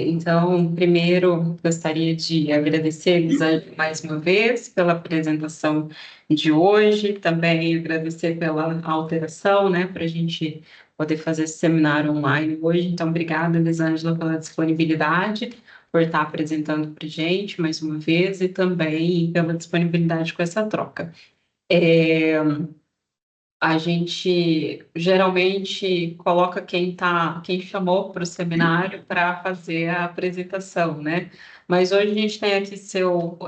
Então, primeiro, gostaria de agradecer, Elisângela, mais uma vez pela apresentação de hoje, também agradecer pela alteração, né, para a gente poder fazer esse seminário online hoje. Então, obrigada, Elisângela, pela disponibilidade, por estar apresentando para a gente mais uma vez e também pela disponibilidade com essa troca. A gente geralmente coloca quem chamou para o seminário para fazer a apresentação, né? Mas hoje a gente tem aqui seu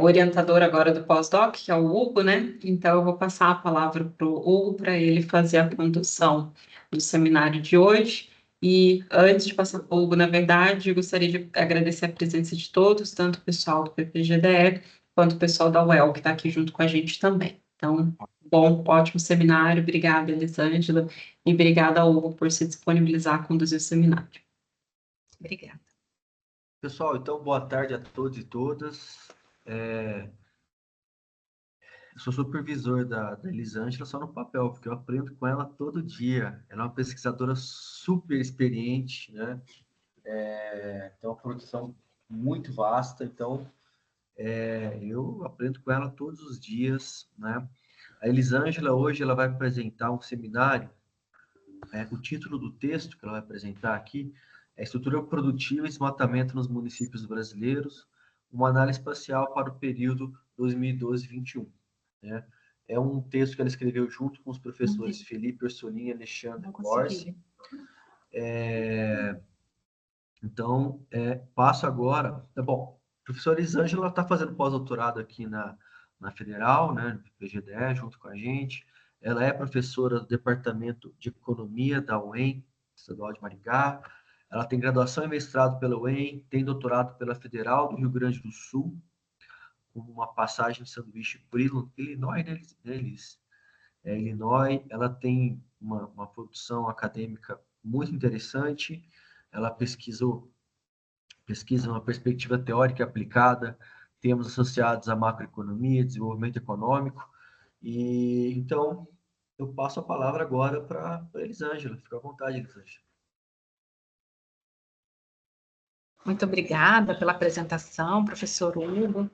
orientador agora do pós-doc, que é o Hugo, né? Então eu vou passar a palavra para o Hugo para ele fazer a condução do seminário de hoje. E antes de passar para o Hugo, na verdade, eu gostaria de agradecer a presença de todos, tanto o pessoal do PPGDE quanto o pessoal da UEL, que está aqui junto com a gente também. Então, bom, ótimo seminário. Obrigada, Elisângela, e obrigada ao Hugo por se disponibilizar a conduzir o seminário. Obrigada. Pessoal, então, boa tarde a todos e todas. Eu sou supervisor da Elisângela só no papel, porque eu aprendo com ela todo dia. Ela é uma pesquisadora super experiente, né? Tem uma produção muito vasta, então eu aprendo com ela todos os dias, né? A Elisângela hoje ela vai apresentar um seminário. O título do texto que ela vai apresentar aqui é Estrutura Produtiva e Desmatamento nos Municípios Brasileiros, uma análise espacial para o período 2012-21. Né? É um texto que ela escreveu junto com os professores Felipe Orsolini e Alexandre Borsi. Então, passo agora... Bom, a professora Elisângela está fazendo pós-doutorado aqui na Federal, né, no PGDE, junto com a gente. Ela é professora do Departamento de Economia da UEM, Estadual de Maringá. Ela tem graduação e mestrado pela UEM, tem doutorado pela Federal do Rio Grande do Sul, com uma passagem de sanduíche por Illinois, né, Illinois. Ela tem uma produção acadêmica muito interessante. Ela pesquisa uma perspectiva teórica aplicada, temas associados à macroeconomia, desenvolvimento econômico. E então eu passo a palavra agora para Elisângela. Fica à vontade, Elisângela. Muito obrigada pela apresentação, professor Hugo.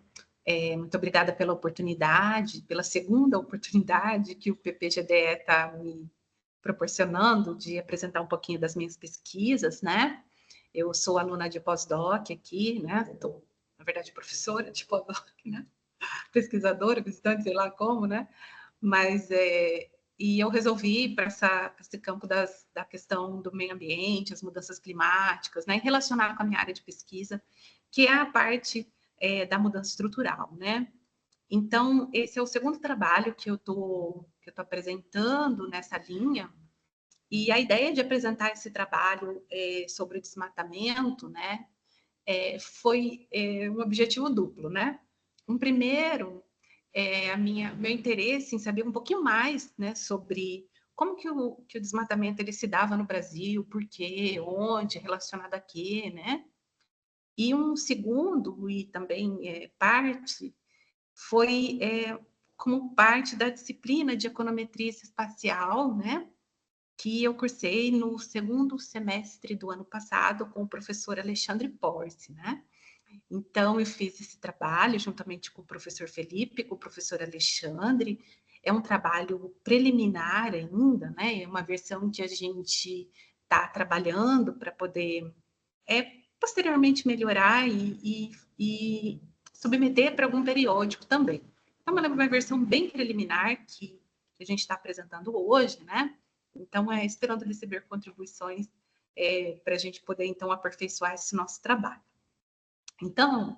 Muito obrigada pela oportunidade, pela segunda oportunidade que o PPGDE está me proporcionando de apresentar um pouquinho das minhas pesquisas, né? Eu sou aluna de pós-doc aqui, né? Estou, na verdade, professora de pós-doc, né? Pesquisadora, visitante, sei lá como, né? Mas e eu resolvi ir para esse campo da questão do meio ambiente, as mudanças climáticas, né? E relacionar com a minha área de pesquisa, que é a parte da mudança estrutural, né? Então, esse é o segundo trabalho que eu tô apresentando nessa linha. E a ideia de apresentar esse trabalho sobre o desmatamento, né, foi um objetivo duplo, né? Um primeiro, meu interesse em saber um pouquinho mais, né, sobre como que o desmatamento ele se dava no Brasil, por quê, onde, relacionado a quê, né? E um segundo, e também parte, foi como parte da disciplina de econometria espacial, né? Que eu cursei no segundo semestre do ano passado com o professor Alexandre Borsi, né? Então, eu fiz esse trabalho juntamente com o professor Felipe, com o professor Alexandre. É um trabalho preliminar ainda, né? É uma versão que a gente está trabalhando para poder posteriormente melhorar e submeter para algum periódico também. Então, é uma versão bem preliminar que a gente está apresentando hoje, né? Então, esperando receber contribuições para a gente poder, então, aperfeiçoar esse nosso trabalho. Então,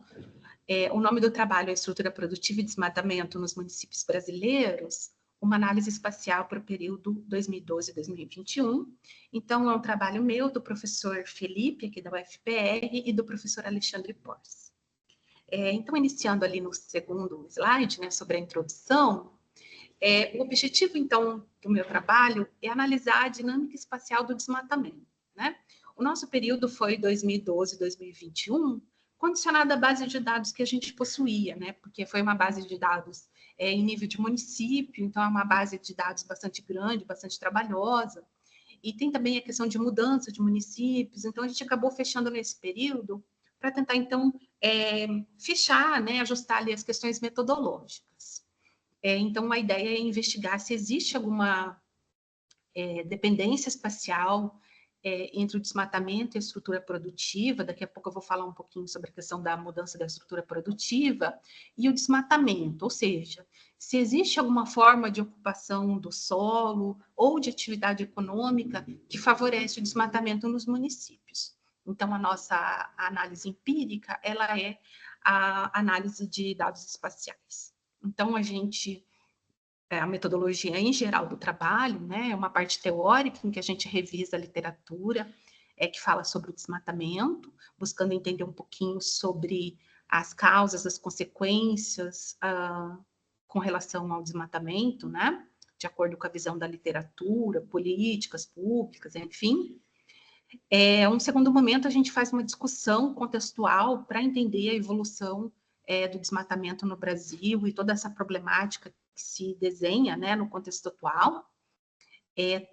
o nome do trabalho é Estrutura Produtiva e Desmatamento nos Municípios Brasileiros, uma análise espacial para o período 2012-2021. Então, é um trabalho meu, do professor Felipe, aqui da UFPR, e do professor Alexandre Borsi. Então, iniciando ali no segundo slide, né, sobre a introdução, o objetivo, então, do meu trabalho é analisar a dinâmica espacial do desmatamento, né? O nosso período foi 2012-2021, condicionada à base de dados que a gente possuía, né? Porque foi uma base de dados em nível de município, então é uma base de dados bastante grande, bastante trabalhosa. e tem também a questão de mudança de municípios, então a gente acabou fechando nesse período para tentar, então, fechar, né, ajustar ali as questões metodológicas. Então, a ideia é investigar se existe alguma dependência espacial entre o desmatamento e a estrutura produtiva. Daqui a pouco eu vou falar um pouquinho sobre a questão da mudança da estrutura produtiva e o desmatamento, ou seja, se existe alguma forma de ocupação do solo ou de atividade econômica que favorece o desmatamento nos municípios. Então, a nossa análise empírica, ela é a análise de dados espaciais. Então, a metodologia em geral do trabalho, né, é uma parte teórica em que a gente revisa a literatura, que fala sobre o desmatamento, buscando entender um pouquinho sobre as causas, as consequências com relação ao desmatamento, né, de acordo com a visão da literatura, políticas públicas, enfim. Um segundo momento, a gente faz uma discussão contextual para entender a evolução do desmatamento no Brasil e toda essa problemática que se desenha, né, no contexto atual,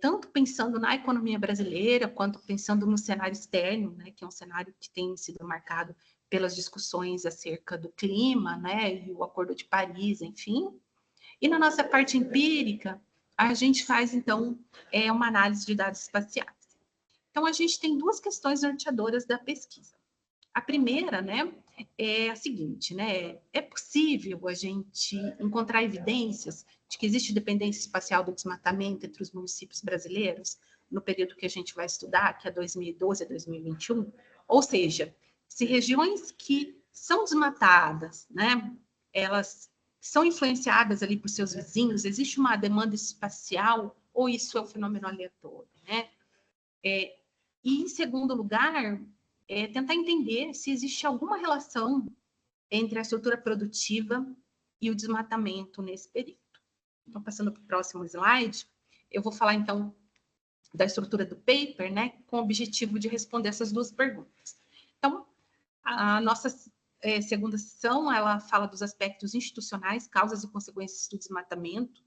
tanto pensando na economia brasileira, quanto pensando no cenário externo, né, que é um cenário que tem sido marcado pelas discussões acerca do clima, né, e o Acordo de Paris, enfim. E na nossa parte empírica, a gente faz, então, uma análise de dados espaciais. Então, a gente tem duas questões norteadoras da pesquisa. A primeira, né, é a seguinte, né, é possível a gente encontrar evidências de que existe dependência espacial do desmatamento entre os municípios brasileiros no período que a gente vai estudar, que é 2012 a 2021? Ou seja, se regiões que são desmatadas, né, elas são influenciadas ali por seus vizinhos, existe uma demanda espacial ou isso é um fenômeno aleatório, né? E, em segundo lugar, tentar entender se existe alguma relação entre a estrutura produtiva e o desmatamento nesse período. Então, passando para o próximo slide, eu vou falar, então, da estrutura do paper, né, com o objetivo de responder essas duas perguntas. Então, a nossa segunda sessão, ela fala dos aspectos institucionais, causas e consequências do desmatamento.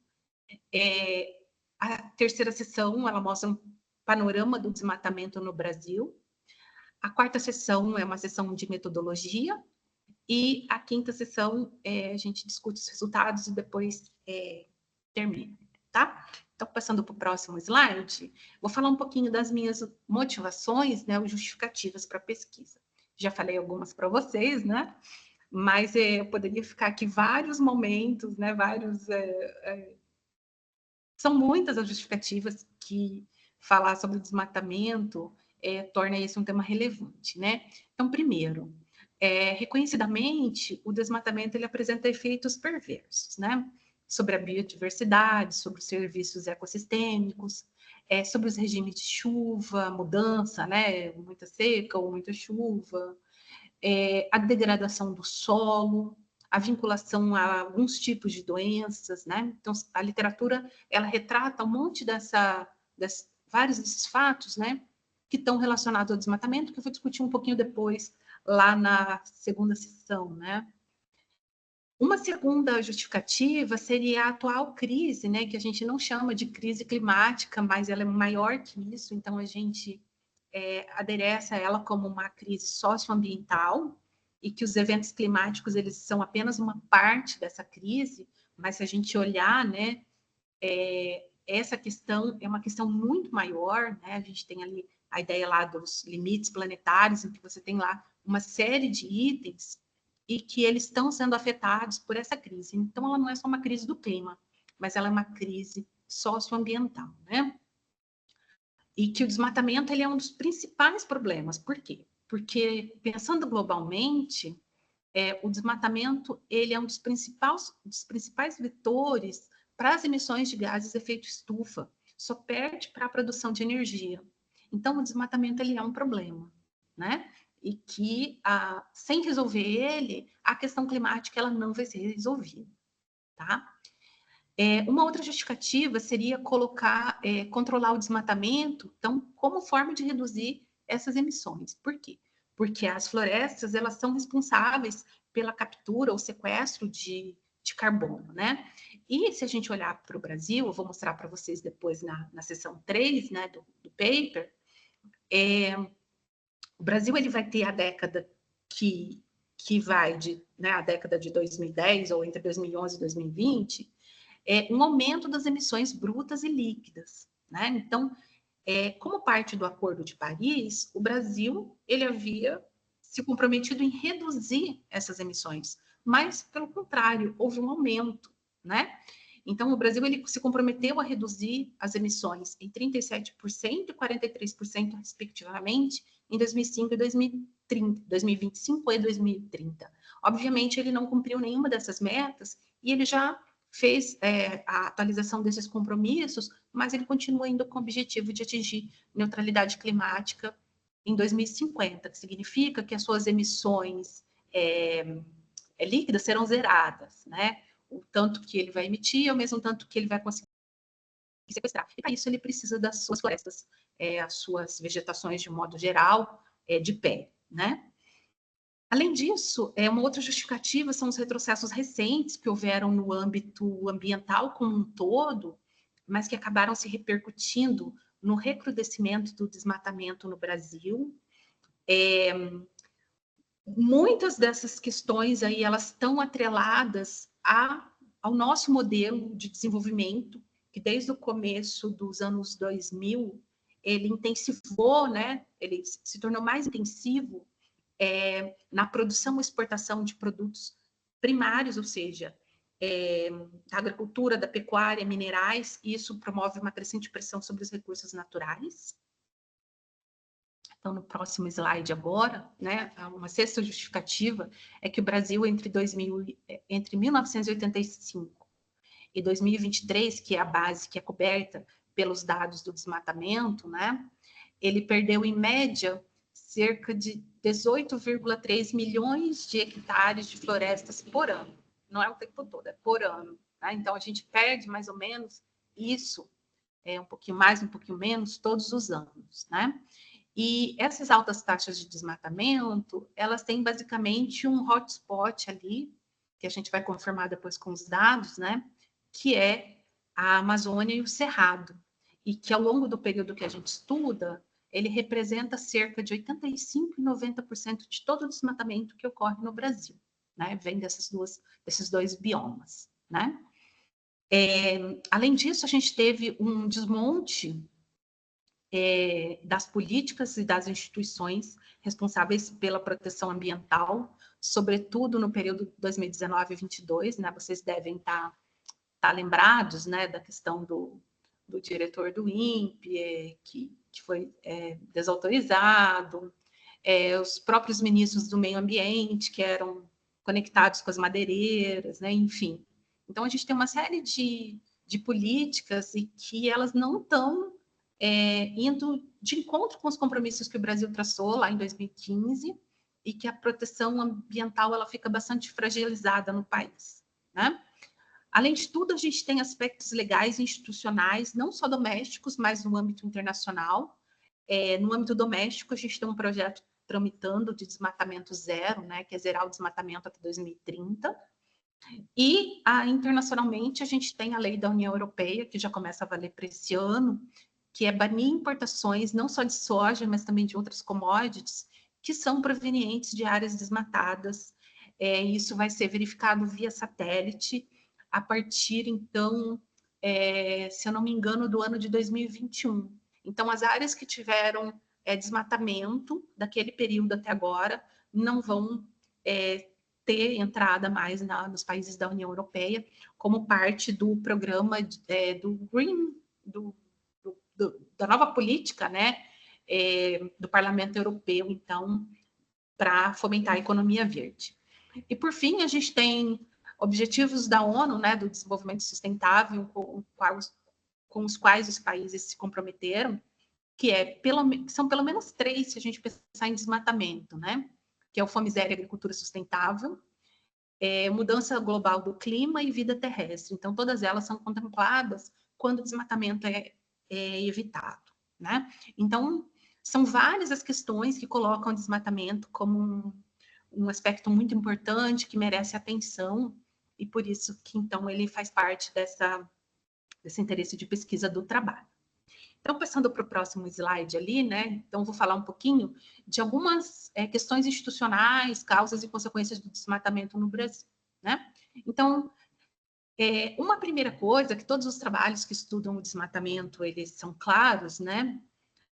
A terceira sessão, ela mostra um panorama do desmatamento no Brasil. A quarta sessão é uma sessão de metodologia e a quinta sessão a gente discute os resultados e depois termina, tá? Então, passando para o próximo slide, vou falar um pouquinho das minhas motivações, né, ou justificativas para a pesquisa. Já falei algumas para vocês, né? Mas eu poderia ficar aqui vários momentos, né? São muitas as justificativas que falar sobre o desmatamento torna esse um tema relevante, né? Então, primeiro, reconhecidamente, o desmatamento ele apresenta efeitos perversos, né? Sobre a biodiversidade, sobre os serviços ecossistêmicos, sobre os regimes de chuva, mudança, né? Muita seca ou muita chuva, a degradação do solo, a vinculação a alguns tipos de doenças, né? Então, a literatura, ela retrata um monte vários desses fatos, né? Que estão relacionados ao desmatamento, que eu vou discutir um pouquinho depois, lá na segunda sessão, né? Uma segunda justificativa seria a atual crise, né? Que a gente não chama de crise climática, mas ela é maior que isso, então a gente adereça ela como uma crise socioambiental e que os eventos climáticos eles são apenas uma parte dessa crise, mas se a gente olhar, né, essa questão é uma questão muito maior, né? A gente tem ali a ideia lá dos limites planetários, em que você tem lá uma série de itens e que eles estão sendo afetados por essa crise. Então, ela não é só uma crise do clima, mas ela é uma crise socioambiental, né? E que o desmatamento ele é um dos principais problemas. Por quê? Porque, pensando globalmente, o desmatamento ele é um dos principais vetores para as emissões de gases de efeito estufa, só perde para a produção de energia. Então, o desmatamento ele é um problema, né? E que, sem resolver ele, a questão climática ela não vai ser resolvida, tá? Uma outra justificativa seria controlar o desmatamento, então, como forma de reduzir essas emissões. Por quê? Porque as florestas, elas são responsáveis pela captura ou sequestro de carbono, né? E se a gente olhar para o Brasil, eu vou mostrar para vocês depois na seção 3, né, do paper, o Brasil ele vai ter a década que vai né, a década de 2010, ou entre 2011 e 2020, um aumento das emissões brutas e líquidas. Né? Então, como parte do Acordo de Paris, o Brasil ele havia se comprometido em reduzir essas emissões, mas, pelo contrário, houve um aumento. Né? Então, o Brasil ele se comprometeu a reduzir as emissões em 37% e 43%, respectivamente, em 2005 e 2030, 2025 e 2030. Obviamente, ele não cumpriu nenhuma dessas metas e ele já fez a atualização desses compromissos, mas ele continua indo com o objetivo de atingir neutralidade climática em 2050, que significa que as suas emissões líquidas serão zeradas, né? O tanto que ele vai emitir, ao mesmo tanto que ele vai conseguir sequestrar. E para isso ele precisa das suas florestas, as suas vegetações de modo geral, de pé, né? Além disso, uma outra justificativa são os retrocessos recentes que houveram no âmbito ambiental como um todo, mas que acabaram se repercutindo no recrudescimento do desmatamento no Brasil. Muitas dessas questões aí, elas estão atreladas ao nosso modelo de desenvolvimento, que desde o começo dos anos 2000, ele intensificou, né? Ele se tornou mais intensivo na produção e exportação de produtos primários, ou seja, da agricultura, da pecuária, minerais, e isso promove uma crescente pressão sobre os recursos naturais. Então, no próximo slide agora, né, uma sexta justificativa é que o Brasil, entre 1985 e 2023, que é a base que é coberta pelos dados do desmatamento, né, ele perdeu, em média, cerca de 18,3 milhões de hectares de florestas por ano. Não é o tempo todo, é por ano. Tá? Então, a gente perde mais ou menos isso, um pouquinho mais, um pouquinho menos, todos os anos, né? E essas altas taxas de desmatamento, elas têm basicamente um hotspot ali, que a gente vai confirmar depois com os dados, né? Que é a Amazônia e o Cerrado. E que ao longo do período que a gente estuda, ele representa cerca de 85% e 90% de todo o desmatamento que ocorre no Brasil, né? Vem desses dois biomas, né? Além disso, a gente teve um desmonte das políticas e das instituições responsáveis pela proteção ambiental, sobretudo no período 2019 e 2022, né? Vocês devem estar lembrados, né, da questão do diretor do INPE, que foi desautorizado, os próprios ministros do meio ambiente, que eram conectados com as madeireiras, né, enfim. Então, a gente tem uma série de políticas e que elas não estão indo de encontro com os compromissos que o Brasil traçou lá em 2015 e que a proteção ambiental ela fica bastante fragilizada no país, né? Além de tudo, a gente tem aspectos legais e institucionais, não só domésticos, mas no âmbito internacional. No âmbito doméstico, a gente tem um projeto tramitando de desmatamento zero, né, que é zerar o desmatamento até 2030. E internacionalmente, a gente tem a lei da União Europeia, que já começa a valer para esse ano, que é banir importações não só de soja, mas também de outras commodities, que são provenientes de áreas desmatadas. Isso vai ser verificado via satélite a partir, então, se eu não me engano, do ano de 2021. Então, as áreas que tiveram desmatamento daquele período até agora não vão ter entrada mais nos países da União Europeia como parte do programa do Green, da nova política, né, do Parlamento Europeu, então, para fomentar a economia verde. E, por fim, a gente tem objetivos da ONU, né, do desenvolvimento sustentável, com os quais os países se comprometeram, que são pelo menos 3, se a gente pensar em desmatamento, né, que é o Fome Zero e Agricultura Sustentável, mudança global do clima e vida terrestre. Então, todas elas são contempladas quando o desmatamento é evitado, né? Então, são várias as questões que colocam o desmatamento como um aspecto muito importante, que merece atenção, e por isso que, então, ele faz parte desse interesse de pesquisa do trabalho. Então, passando para o próximo slide ali, né? Então, vou falar um pouquinho de algumas questões institucionais, causas e consequências do desmatamento no Brasil, né? Então, uma primeira coisa, que todos os trabalhos que estudam o desmatamento, eles são claros, né?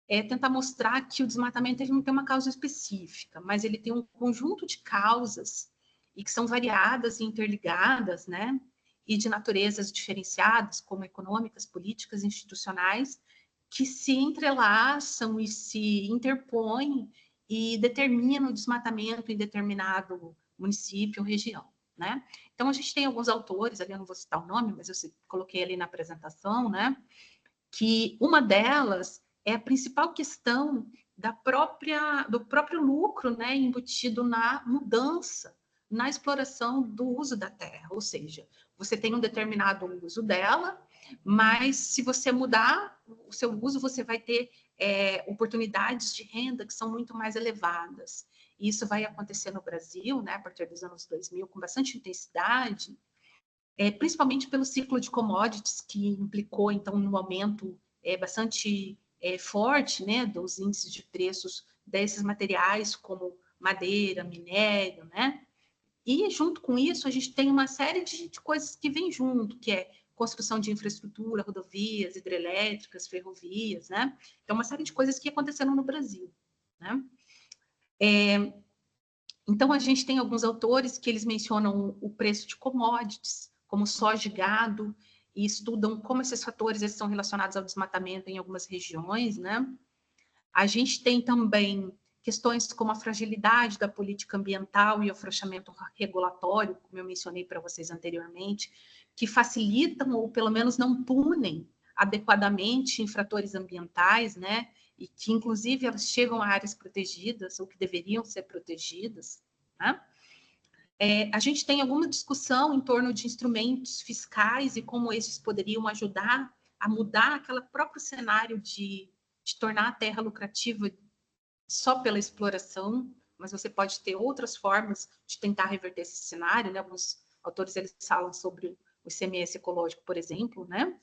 É tentar mostrar que o desmatamento ele não tem uma causa específica, mas ele tem um conjunto de causas e que são variadas e interligadas, né? E de naturezas diferenciadas, como econômicas, políticas, institucionais, que se entrelaçam e se interpõem e determinam o desmatamento em determinado município ou região, né? Então, a gente tem alguns autores, ali eu não vou citar o nome, mas eu coloquei ali na apresentação, né? Que uma delas é a principal questão do próprio lucro, né, embutido na mudança, na exploração do uso da terra, ou seja, você tem um determinado uso dela, mas se você mudar o seu uso, você vai ter oportunidades de renda que são muito mais elevadas. E isso vai acontecer no Brasil, né, a partir dos anos 2000, com bastante intensidade, principalmente pelo ciclo de commodities, que implicou, então, no aumento bastante forte, né, dos índices de preços desses materiais, como madeira, minério, né? E, junto com isso, a gente tem uma série de coisas que vem junto, que é construção de infraestrutura, rodovias, hidrelétricas, ferrovias, né? Então, uma série de coisas que aconteceram no Brasil, né? Então, a gente tem alguns autores que eles mencionam o preço de commodities, como soja e gado, e estudam como esses fatores estão relacionados ao desmatamento em algumas regiões, né? A gente tem também questões como a fragilidade da política ambiental e o afrouxamento regulatório, como eu mencionei para vocês anteriormente, que facilitam ou pelo menos não punem adequadamente infratores ambientais, né? E que, inclusive, elas chegam a áreas protegidas ou que deveriam ser protegidas, né? A gente tem alguma discussão em torno de instrumentos fiscais e como esses poderiam ajudar a mudar aquele próprio cenário de tornar a terra lucrativa só pela exploração, mas você pode ter outras formas de tentar reverter esse cenário, né? Alguns autores eles falam sobre o ICMS ecológico, por exemplo, né?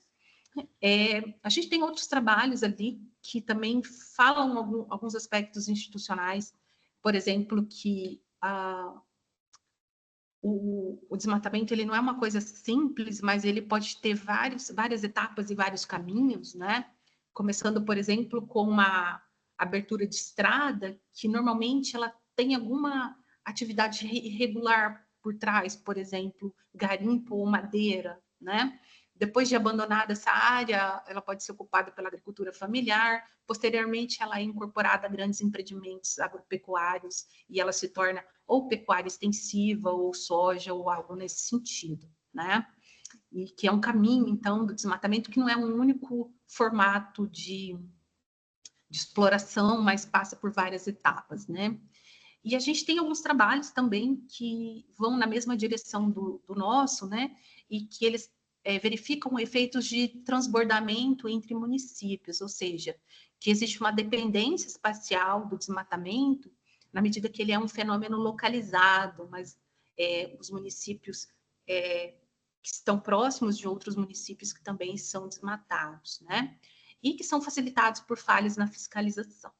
A gente tem outros trabalhos ali que também falam alguns aspectos institucionais, por exemplo, que o desmatamento ele não é uma coisa simples, mas ele pode ter várias etapas e vários caminhos, né? Começando, por exemplo, com uma abertura de estrada, que normalmente ela tem alguma atividade irregular por trás, por exemplo, garimpo ou madeira, né? Depois de abandonada essa área, ela pode ser ocupada pela agricultura familiar. Posteriormente, ela é incorporada a grandes empreendimentos agropecuários e ela se torna ou pecuária extensiva, ou soja, ou algo nesse sentido, né? E que é um caminho, então, do desmatamento que não é um único formato de exploração, mas passa por várias etapas, né? E a gente tem alguns trabalhos também que vão na mesma direção do nosso, né? E que eles verificam efeitos de transbordamento entre municípios, ou seja, que existe uma dependência espacial do desmatamento na medida que ele é um fenômeno localizado, mas os municípios que estão próximos de outros municípios que também são desmatados, né? E que são facilitados por falhas na fiscalização.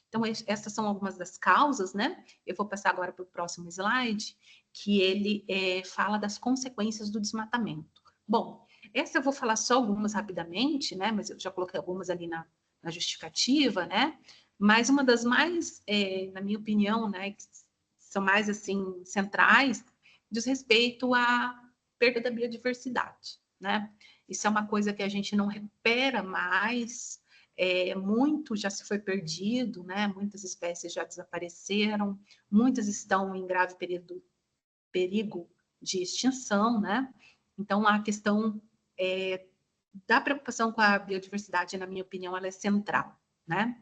Então, essas são algumas das causas, né? Eu vou passar agora para o próximo slide, que ele fala das consequências do desmatamento. Bom, essa eu vou falar só algumas rapidamente, né? Mas eu já coloquei algumas ali na justificativa, né? Mas uma das mais, na minha opinião, né, que são mais assim centrais, diz respeito à perda da biodiversidade, né? Isso é uma coisa que a gente não recupera mais. Muito já se foi perdido, né? Muitas espécies já desapareceram, muitas estão em grave perigo de extinção, né? Então, a questão da preocupação com a biodiversidade, na minha opinião, ela é central, né?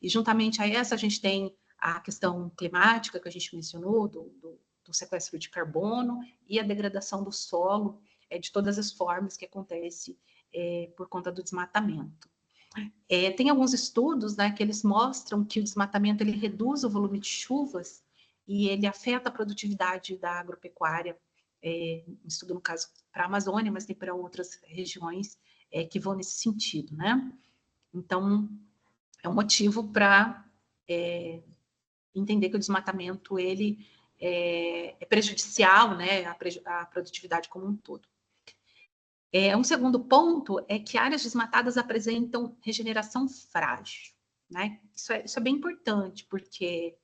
E juntamente a essa, a gente tem a questão climática, que a gente mencionou, do sequestro de carbono e a degradação do solo, de todas as formas que acontece por conta do desmatamento. Tem alguns estudos, né, que eles mostram que o desmatamento ele reduz o volume de chuvas e ele afeta a produtividade da agropecuária um estudo, no caso, para a Amazônia, mas tem para outras regiões que vão nesse sentido, né? Então, é um motivo para entender que o desmatamento, ele é prejudicial, né, à produtividade como um todo. Um segundo ponto é que áreas desmatadas apresentam regeneração frágil, né? Isso é bem importante, porque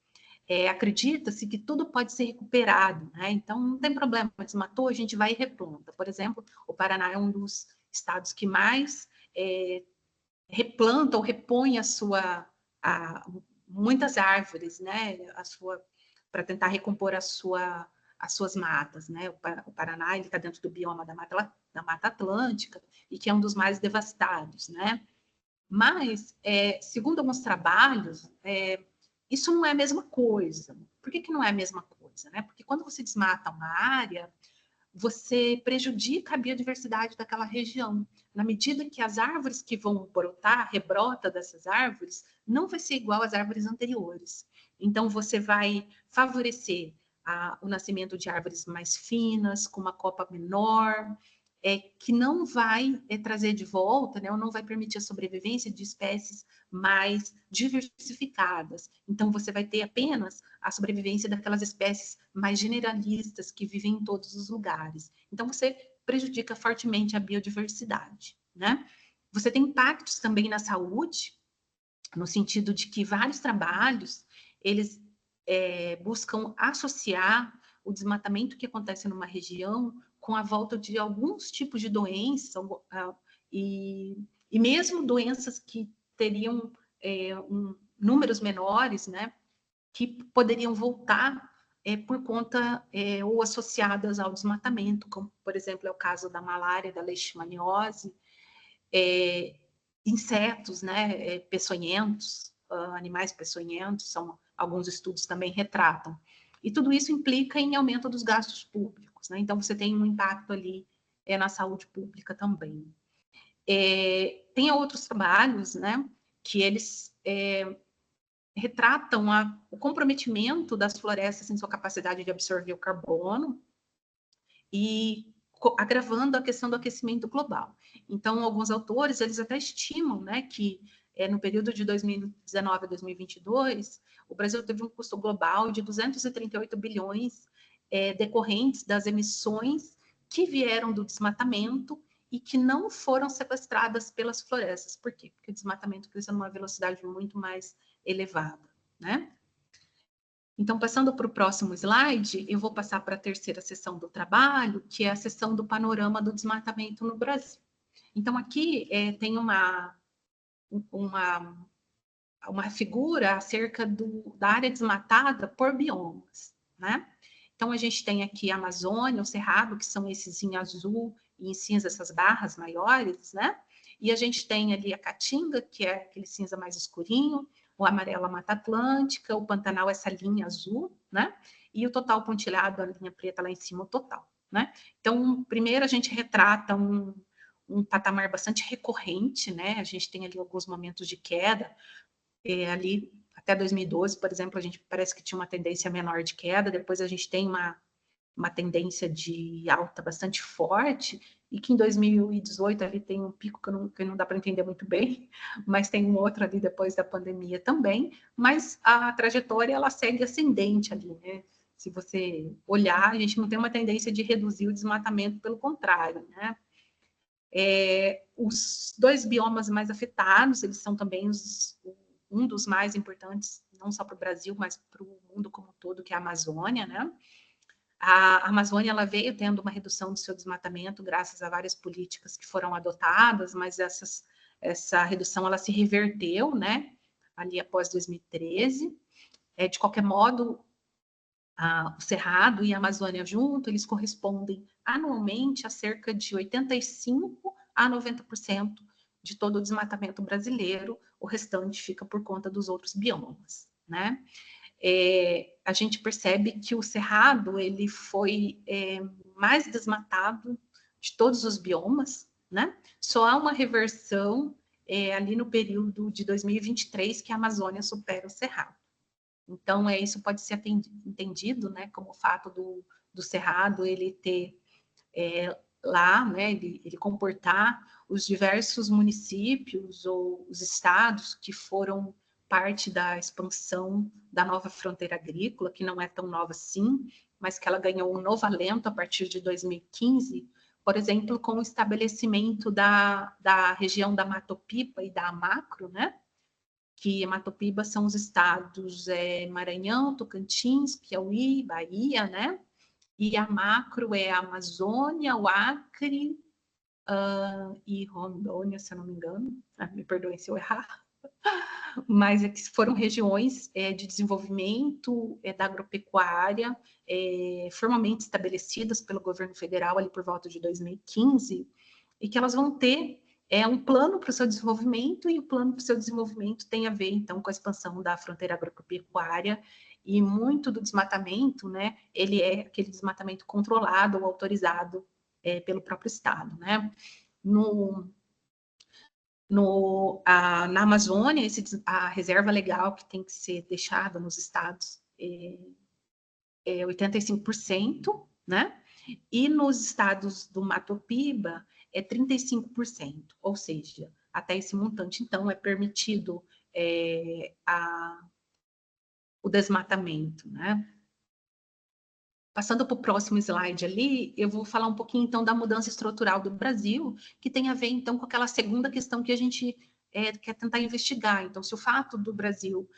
acredita-se que tudo pode ser recuperado, né? Então, não tem problema, desmatou, a gente vai e replanta. Por exemplo, o Paraná é um dos estados que mais replanta ou repõe muitas árvores, né? Para tentar recompor as suas matas, né? O Paraná está dentro do bioma da Mata Atlântica e que é um dos mais devastados, né? Mas, segundo alguns trabalhos, isso não é a mesma coisa. Por que não é a mesma coisa, né? Porque quando você desmata uma área, você prejudica a biodiversidade daquela região. Na medida que as árvores que vão brotar, a rebrota dessas árvores, não vai ser igual às árvores anteriores. Então, você vai favorecer o nascimento de árvores mais finas, com uma copa menor, que não vai trazer de volta, né, ou não vai permitir a sobrevivência de espécies mais diversificadas. Então, você vai ter apenas a sobrevivência daquelas espécies mais generalistas que vivem em todos os lugares. Então, você prejudica fortemente a biodiversidade, né? Você tem impactos também na saúde, no sentido de que vários trabalhos, eles buscam associar o desmatamento que acontece numa região com a volta de alguns tipos de doenças e mesmo doenças que teriam números menores, né, que poderiam voltar por conta ou associadas ao desmatamento, como, por exemplo, é o caso da malária, da leishmaniose, insetos, né, peçonhentos, animais peçonhentos, são alguns estudos também retratam. E tudo isso implica em aumento dos gastos públicos, né? Então, você tem um impacto ali na saúde pública também. Tem outros trabalhos, né, que eles retratam o comprometimento das florestas em sua capacidade de absorver o carbono e agravando a questão do aquecimento global. Então, alguns autores, eles até estimam, né, que no período de 2019 a 2022, o Brasil teve um custo global de 238 bilhões decorrentes das emissões que vieram do desmatamento e que não foram sequestradas pelas florestas. Por quê? Porque o desmatamento cresceu numa velocidade muito mais elevada, né? Então, passando para o próximo slide, eu vou passar para a terceira seção do trabalho, que é a seção do panorama do desmatamento no Brasil. Então, aqui tem uma figura acerca da área desmatada por biomas, né? Então, a gente tem aqui a Amazônia, o Cerrado, que são esses em azul e em cinza, essas barras maiores, né? E a gente tem ali a Caatinga, que é aquele cinza mais escurinho, o amarelo a Mata Atlântica, o Pantanal essa linha azul, né? E o total pontilhado, a linha preta lá em cima, o total, né? Então, primeiro a gente retrata um patamar bastante recorrente, né? A gente tem ali alguns momentos de queda, ali até 2012, por exemplo, a gente parece que tinha uma tendência menor de queda, depois a gente tem uma tendência de alta bastante forte, e que em 2018 ali tem um pico que não dá para entender muito bem, mas tem um outro ali depois da pandemia também, mas a trajetória ela segue ascendente ali, né? Se você olhar, a gente não tem uma tendência de reduzir o desmatamento, pelo contrário, né? Os dois biomas mais afetados, eles são também um dos mais importantes, não só para o Brasil, mas para o mundo como um todo, que é a Amazônia, né? A Amazônia ela veio tendo uma redução do seu desmatamento graças a várias políticas que foram adotadas, mas essa redução ela se reverteu, né? Ali após 2013. De qualquer modo, o Cerrado e a Amazônia junto, eles correspondem anualmente a cerca de 85 a 90% de todo o desmatamento brasileiro. O restante fica por conta dos outros biomas, né? A gente percebe que o Cerrado ele foi mais desmatado de todos os biomas, né? Só há uma reversão ali no período de 2023 que a Amazônia supera o Cerrado. Então, isso pode ser entendido, né, como o fato do do Cerrado ele ter lá, né, ele comportar os diversos municípios ou os estados que foram parte da expansão da nova fronteira agrícola, que não é tão nova assim, mas que ela ganhou um novo alento a partir de 2015, por exemplo, com o estabelecimento da região da Matopiba e da Amacro, né? Que Matopiba são os estados Maranhão, Tocantins, Piauí, Bahia, né? E a Macro é a Amazônia, o Acre e Rondônia, se eu não me engano. Me perdoem se eu errar. Mas é que foram regiões de desenvolvimento da agropecuária formalmente estabelecidas pelo governo federal ali por volta de 2015 e que elas vão ter um plano para o seu desenvolvimento, e o plano para o seu desenvolvimento tem a ver, então, com a expansão da fronteira agropecuária, e muito do desmatamento, né, ele é aquele desmatamento controlado ou autorizado pelo próprio Estado, né. Na Amazônia, a reserva legal que tem que ser deixada nos estados é 85%, né? E nos estados do Matopiba é 35%, ou seja, até esse montante, então, é permitido o desmatamento, né? Passando para o próximo slide ali, eu vou falar um pouquinho, então, da mudança estrutural do Brasil, que tem a ver, então, com aquela segunda questão que a gente quer tentar investigar. Então, se o fato do Brasil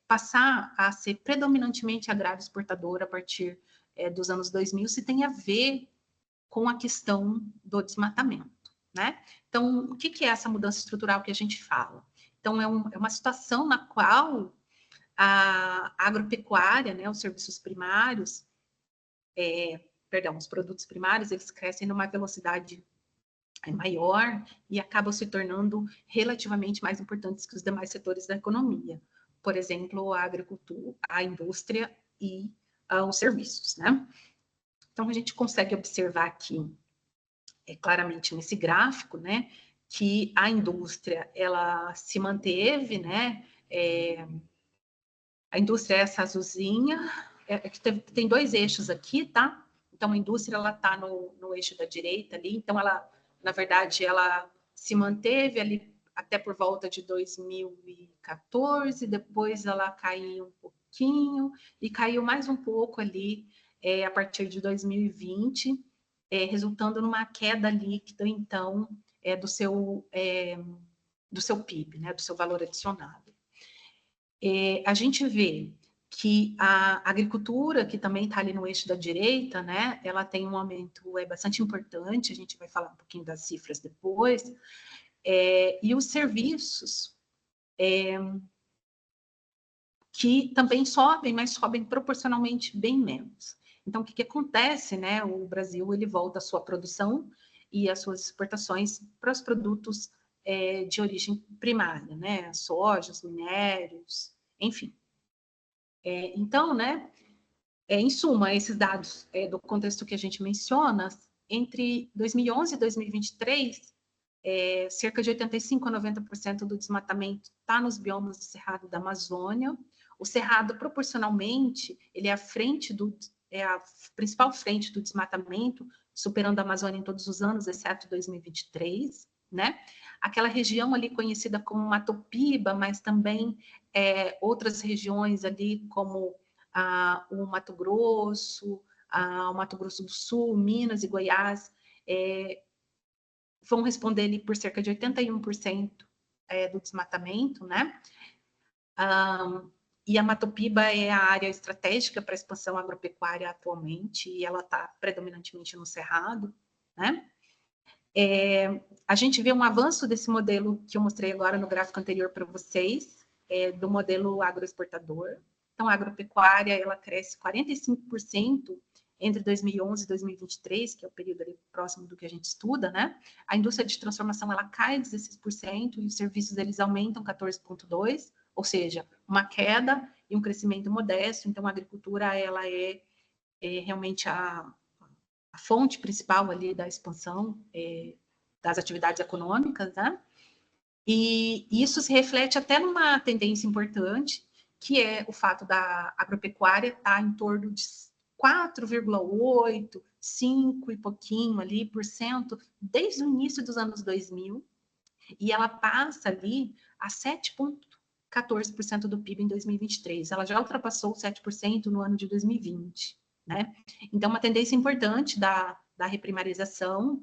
passar a ser predominantemente agrário exportador a partir dos anos 2000, se tem a ver com a questão do desmatamento, né? Então, o que é essa mudança estrutural que a gente fala? Então, é uma situação na qual a agropecuária, né, os serviços primários, os produtos primários, eles crescem numa velocidade maior e acabam se tornando relativamente mais importantes que os demais setores da economia. Por exemplo, a agricultura, a indústria e os serviços, né? Então, a gente consegue observar aqui, claramente nesse gráfico, né, que a indústria, ela se manteve, né? A indústria é essa azulzinha, que tem dois eixos aqui, tá? Então, a indústria, ela está no eixo da direita ali, então, ela, na verdade, ela se manteve ali até por volta de 2014, depois ela caiu um pouquinho, e caiu mais um pouco ali a partir de 2020, resultando numa queda líquida, então, do seu PIB, né, do seu valor adicionado. A gente vê que a agricultura, que também está ali no eixo da direita, né, ela tem um aumento bastante importante, a gente vai falar um pouquinho das cifras depois, e os serviços que também sobem, mas sobem proporcionalmente bem menos. Então, o que acontece, né, o Brasil, ele volta a sua produção e as suas exportações para os produtos de origem primária, né, soja, os minérios, enfim. Então, né, em suma, esses dados do contexto que a gente menciona, entre 2011 e 2023, cerca de 85% a 90% do desmatamento está nos biomas do Cerrado da Amazônia. O Cerrado, proporcionalmente, ele é a principal frente do desmatamento, superando a Amazônia em todos os anos, exceto 2023, né? Aquela região ali conhecida como Matopiba, mas também outras regiões ali como o Mato Grosso, o Mato Grosso do Sul, Minas e Goiás, vão responder ali por cerca de 81% do desmatamento, né? E a Matopiba é a área estratégica para a expansão agropecuária atualmente, e ela está predominantemente no Cerrado, né? A gente vê um avanço desse modelo que eu mostrei agora no gráfico anterior para vocês, do modelo agroexportador. Então, a agropecuária, ela cresce 45% entre 2011 e 2023, que é o período ali próximo do que a gente estuda, né? A indústria de transformação, ela cai 16% e os serviços, eles aumentam 14,2%, ou seja, uma queda e um crescimento modesto. Então, a agricultura, ela é realmente a fonte principal ali da expansão das atividades econômicas, né? E isso se reflete até numa tendência importante, que é o fato da agropecuária estar em torno de 4,8%, 5% e pouquinho ali por cento desde o início dos anos 2000, e ela passa ali a 7,14% do PIB em 2023. Ela já ultrapassou 7% no ano de 2020, né? Então, uma tendência importante da reprimarização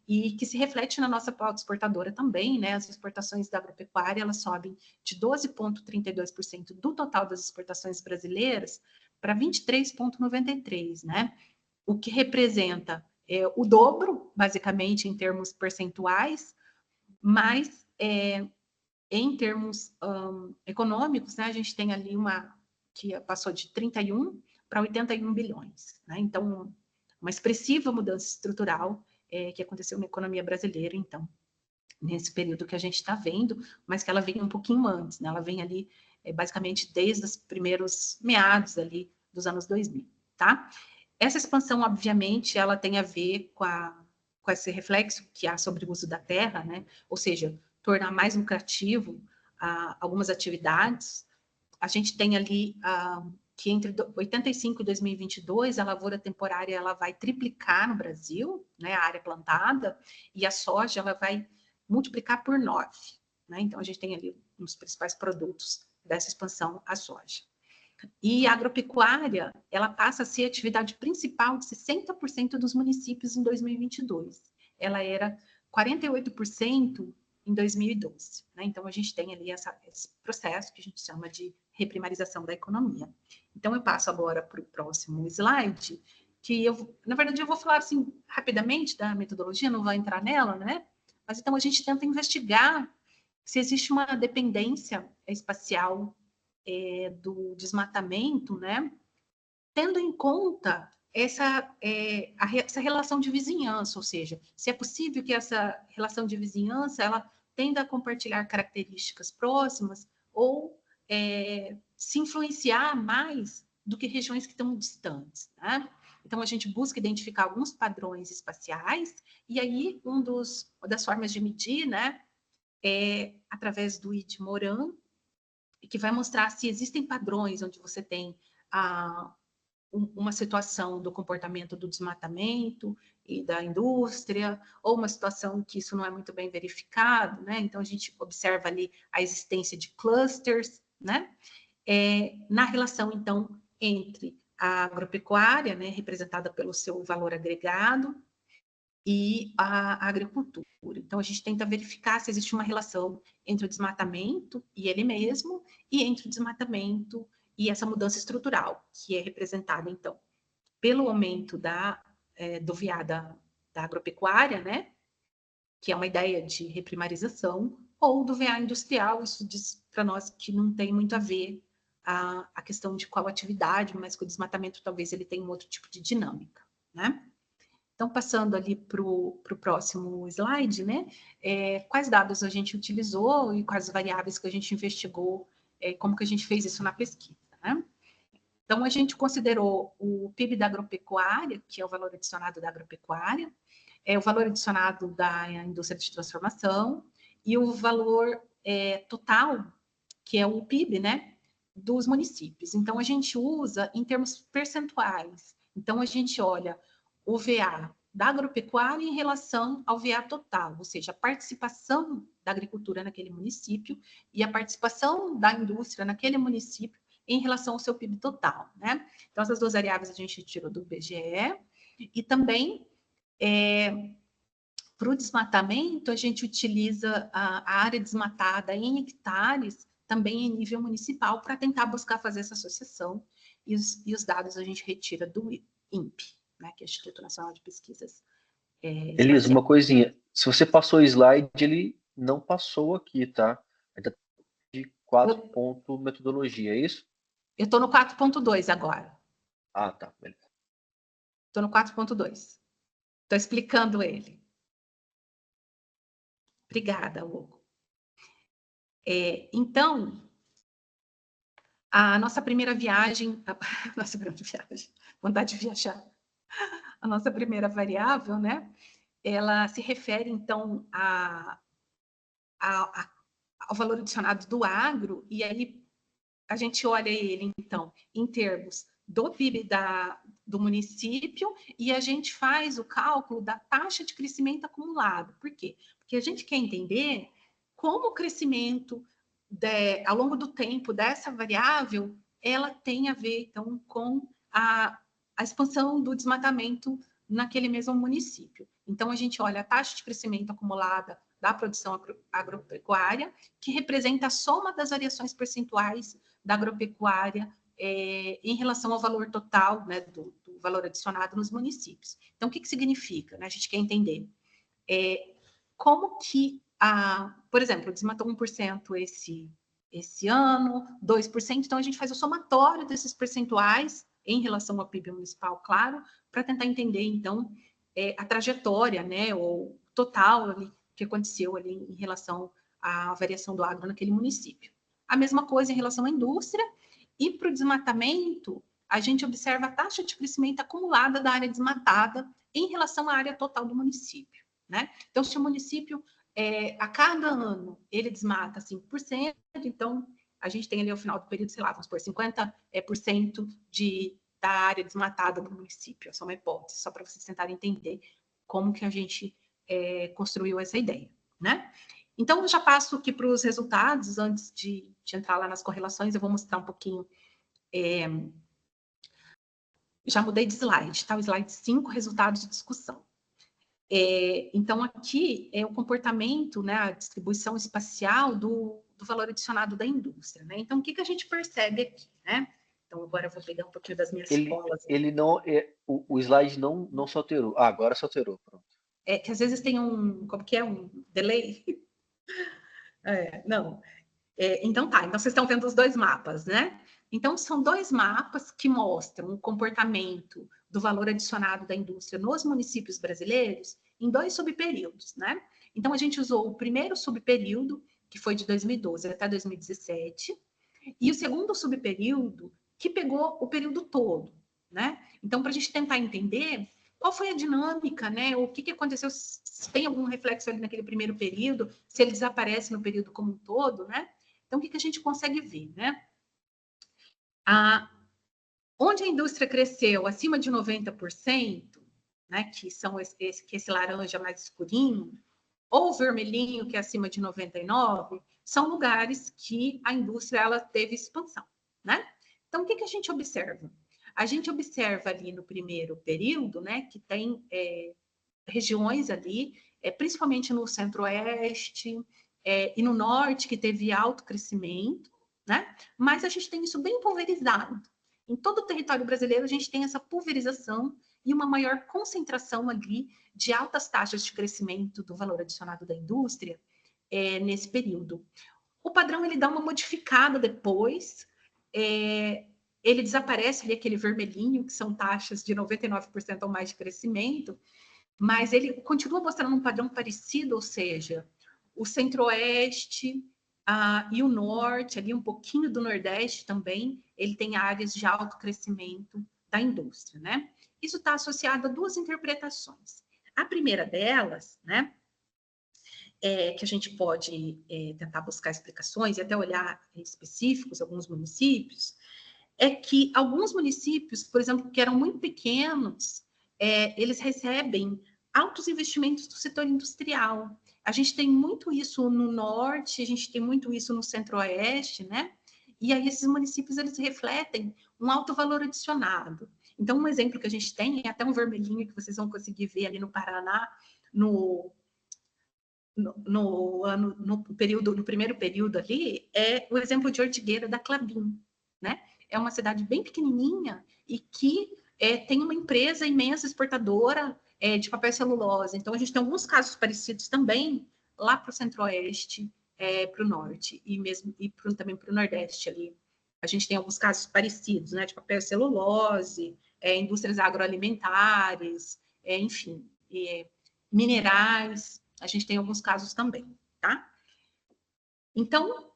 e que se reflete na nossa pauta exportadora também, né? As exportações da agropecuária, elas sobem de 12,32% do total das exportações brasileiras para 23,93%, né? O que representa o dobro, basicamente, em termos percentuais, mas em termos econômicos, né, a gente tem ali uma que passou de 31 para 81 bilhões. Né? Então, uma expressiva mudança estrutural que aconteceu na economia brasileira, então, nesse período que a gente está vendo, mas que ela vem um pouquinho antes, né? Ela vem ali, basicamente, desde os primeiros meados ali dos anos 2000, tá? Essa expansão, obviamente, ela tem a ver com esse reflexo que há sobre o uso da terra, né? Ou seja, tornar mais lucrativo algumas atividades. A gente tem ali que entre 85 e 2022, a lavoura temporária ela vai triplicar no Brasil, né, a área plantada, e a soja ela vai multiplicar por 9. Né? Então, a gente tem ali um dos principais produtos dessa expansão, a soja. E a agropecuária, ela passa a ser a atividade principal de 60% dos municípios em 2022. Ela era 48% em 2012. Né? Então, a gente tem ali esse processo que a gente chama de reprimarização da economia. Então, eu passo agora para o próximo slide, que na verdade, eu vou falar assim rapidamente da metodologia, não vou entrar nela, né? Mas então a gente tenta investigar se existe uma dependência espacial do desmatamento, né? Tendo em conta essa relação de vizinhança, ou seja, se é possível que essa relação de vizinhança ela tenda a compartilhar características próximas ou se influenciar mais do que regiões que estão distantes, né? Então, a gente busca identificar alguns padrões espaciais, e aí das formas de medir, né, é através do IDMORAN, que vai mostrar se existem padrões onde você tem uma situação do comportamento do desmatamento e da indústria, ou uma situação que isso não é muito bem verificado, né? Então, a gente observa ali a existência de clusters, né? Na relação, então, entre a agropecuária, né, representada pelo seu valor agregado, e a agricultura. Então, a gente tenta verificar se existe uma relação entre o desmatamento e ele mesmo, e entre o desmatamento e essa mudança estrutural, que é representada, então, pelo aumento do VA da agropecuária, né, que é uma ideia de reprimarização, ou do VA industrial, isso diz para nós que não tem muito a ver a questão de qual atividade, mas que o desmatamento talvez ele tenha um outro tipo de dinâmica, né? Então, passando ali para o próximo slide, né? Quais dados a gente utilizou e quais variáveis que a gente investigou, como que a gente fez isso na pesquisa, né? Então, a gente considerou o PIB da agropecuária, que é o valor adicionado da agropecuária, o valor adicionado da indústria de transformação e o valor total, que é o PIB, né, dos municípios. Então, a gente usa em termos percentuais. Então, a gente olha o VA da agropecuária em relação ao VA total, ou seja, a participação da agricultura naquele município e a participação da indústria naquele município em relação ao seu PIB total, né? Então, essas duas variáveis a gente tirou do IBGE e também para o desmatamento, a gente utiliza a área desmatada em hectares, também em nível municipal, para tentar buscar fazer essa associação, e os dados a gente retira do INPE, né, que é o Instituto Nacional de Pesquisas Elisa, Espaciais. uma coisinha. Se você passou o slide, ele não passou aqui, tá? Ainda de 4 ponto metodologia, é isso? Eu estou no 4.2 agora. Ah, tá. Beleza. Estou no 4.2. Estou explicando ele. Obrigada, Hugo. Então, a nossa primeira viagem, vontade de viajar, a nossa primeira variável, né? Ela se refere, então, ao valor adicionado do agro, e aí a gente olha ele, então, em termos do PIB do município e a gente faz o cálculo da taxa de crescimento acumulado. Por quê? Porque a gente quer entender como o crescimento ao longo do tempo dessa variável ela tem a ver, então, com a expansão do desmatamento naquele mesmo município. Então, a gente olha a taxa de crescimento acumulada da produção agropecuária, que representa a soma das variações percentuais da agropecuária em relação ao valor total, né, do valor adicionado nos municípios. Então, o que significa? Né? A gente quer entender como que, por exemplo, desmatou 1% esse ano, 2%, então a gente faz o somatório desses percentuais em relação ao PIB municipal, claro, para tentar entender, então, a trajetória, né, ou total ali, que aconteceu ali em relação à variação do agro naquele município. A mesma coisa em relação à indústria, e para o desmatamento, a gente observa a taxa de crescimento acumulada da área desmatada em relação à área total do município, né? Então, se o município, a cada ano, ele desmata 5%, então, a gente tem ali ao final do período, sei lá, vamos supor, 50% da área desmatada do município. Essa é uma hipótese, só para vocês tentarem entender como que a gente construiu essa ideia, né? Então, eu já passo aqui para os resultados, antes de entrar lá nas correlações, eu vou mostrar um pouquinho. Já mudei de slide, tá? O slide 5, resultados de discussão. Então, aqui é o comportamento, né, a distribuição espacial do valor adicionado da indústria, né? Então, o que a gente percebe aqui, né? Então, agora eu vou pegar um pouquinho das minhas colas. Ele não, o slide não se alterou. Ah, agora se alterou, pronto. Que às vezes tem como que é, um delay? Não. Então tá, então vocês estão vendo os dois mapas, né? Então, são dois mapas que mostram o comportamento do valor adicionado da indústria nos municípios brasileiros em 2 subperíodos, né? Então, a gente usou o primeiro subperíodo, que foi de 2012 até 2017, e o segundo subperíodo, que pegou o período todo, né? Então, para a gente tentar entender qual foi a dinâmica, né? O que aconteceu, se tem algum reflexo ali naquele primeiro período, se ele desaparece no período como um todo, né? Então, o que a gente consegue ver, né? Onde a indústria cresceu acima de 90%, né, que são esse laranja mais escurinho, ou vermelhinho, que é acima de 99%, são lugares que a indústria ela teve expansão, né? Então, o que a gente observa? A gente observa ali no primeiro período, né, que tem regiões ali, principalmente no centro-oeste e no norte, que teve alto crescimento, né? Mas a gente tem isso bem pulverizado. Em todo o território brasileiro, a gente tem essa pulverização e uma maior concentração ali de altas taxas de crescimento do valor adicionado da indústria nesse período. O padrão ele dá uma modificada depois, ele desaparece ali aquele vermelhinho, que são taxas de 99% ou mais de crescimento, mas ele continua mostrando um padrão parecido, ou seja, o centro-oeste e o norte, ali um pouquinho do nordeste também, ele tem áreas de alto crescimento da indústria, né? Isso está associado a 2 interpretações. A primeira delas, né, que a gente pode tentar buscar explicações e até olhar específicos, alguns municípios, é que alguns municípios, por exemplo, que eram muito pequenos, eles recebem altos investimentos do setor industrial. A gente tem muito isso no norte, a gente tem muito isso no centro-oeste, né? E aí esses municípios, eles refletem um alto valor adicionado. Então, um exemplo que a gente tem, é até um vermelhinho que vocês vão conseguir ver ali no Paraná, no primeiro período ali, é o exemplo de Ortigueira da Klabin, né? É uma cidade bem pequenininha e que tem uma empresa imensa exportadora de papel e celulose. Então, a gente tem alguns casos parecidos também lá para o centro-oeste, para o norte e também para o nordeste ali. A gente tem alguns casos parecidos, né? De papel e celulose, indústrias agroalimentares, enfim, minerais. A gente tem alguns casos também, tá? Então,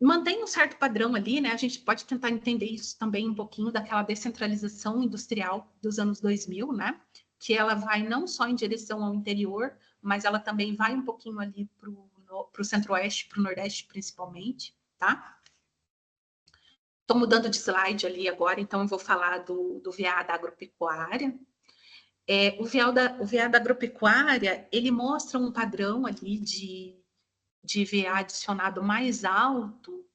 mantém um certo padrão ali, né? A gente pode tentar entender isso também um pouquinho daquela descentralização industrial dos anos 2000, né? Que ela vai não só em direção ao interior, mas ela também vai um pouquinho ali para o centro-oeste, para o nordeste principalmente, tá? Estou mudando de slide ali agora, então eu vou falar do VA da agropecuária. O VA da agropecuária, ele mostra um padrão ali de VA adicionado mais alto,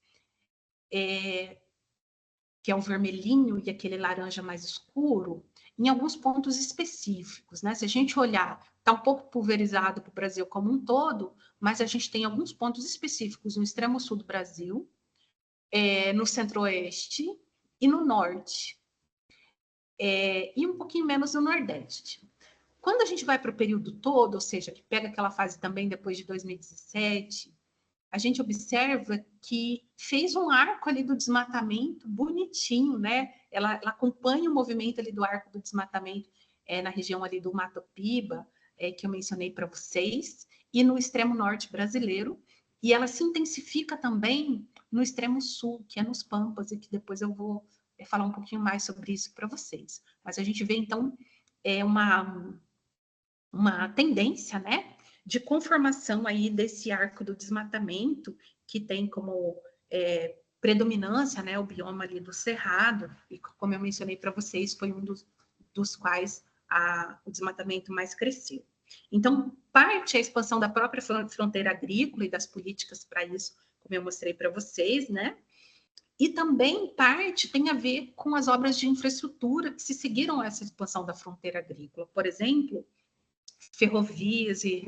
que é o vermelhinho e aquele laranja mais escuro, em alguns pontos específicos, né? Se a gente olhar, está um pouco pulverizado para o Brasil como um todo, mas a gente tem alguns pontos específicos no extremo sul do Brasil, no centro-oeste e no norte, e um pouquinho menos no nordeste. Quando a gente vai para o período todo, ou seja, que pega aquela fase também depois de 2017, a gente observa que fez um arco ali do desmatamento bonitinho, né? Ela acompanha o movimento ali do arco do desmatamento na região ali do Mato Piba, que eu mencionei para vocês, e no extremo norte brasileiro, e ela se intensifica também no extremo sul, que é nos Pampas, e que depois eu vou falar um pouquinho mais sobre isso para vocês. Mas a gente vê, então, uma tendência, né, de conformação aí desse arco do desmatamento, que tem como predominância, né, o bioma ali do Cerrado, e como eu mencionei para vocês, foi um dos quais o desmatamento mais cresceu. Então, parte a expansão da própria fronteira agrícola e das políticas para isso, como eu mostrei para vocês, né, e também parte tem a ver com as obras de infraestrutura que se seguiram essa expansão da fronteira agrícola. Por exemplo, ferrovias e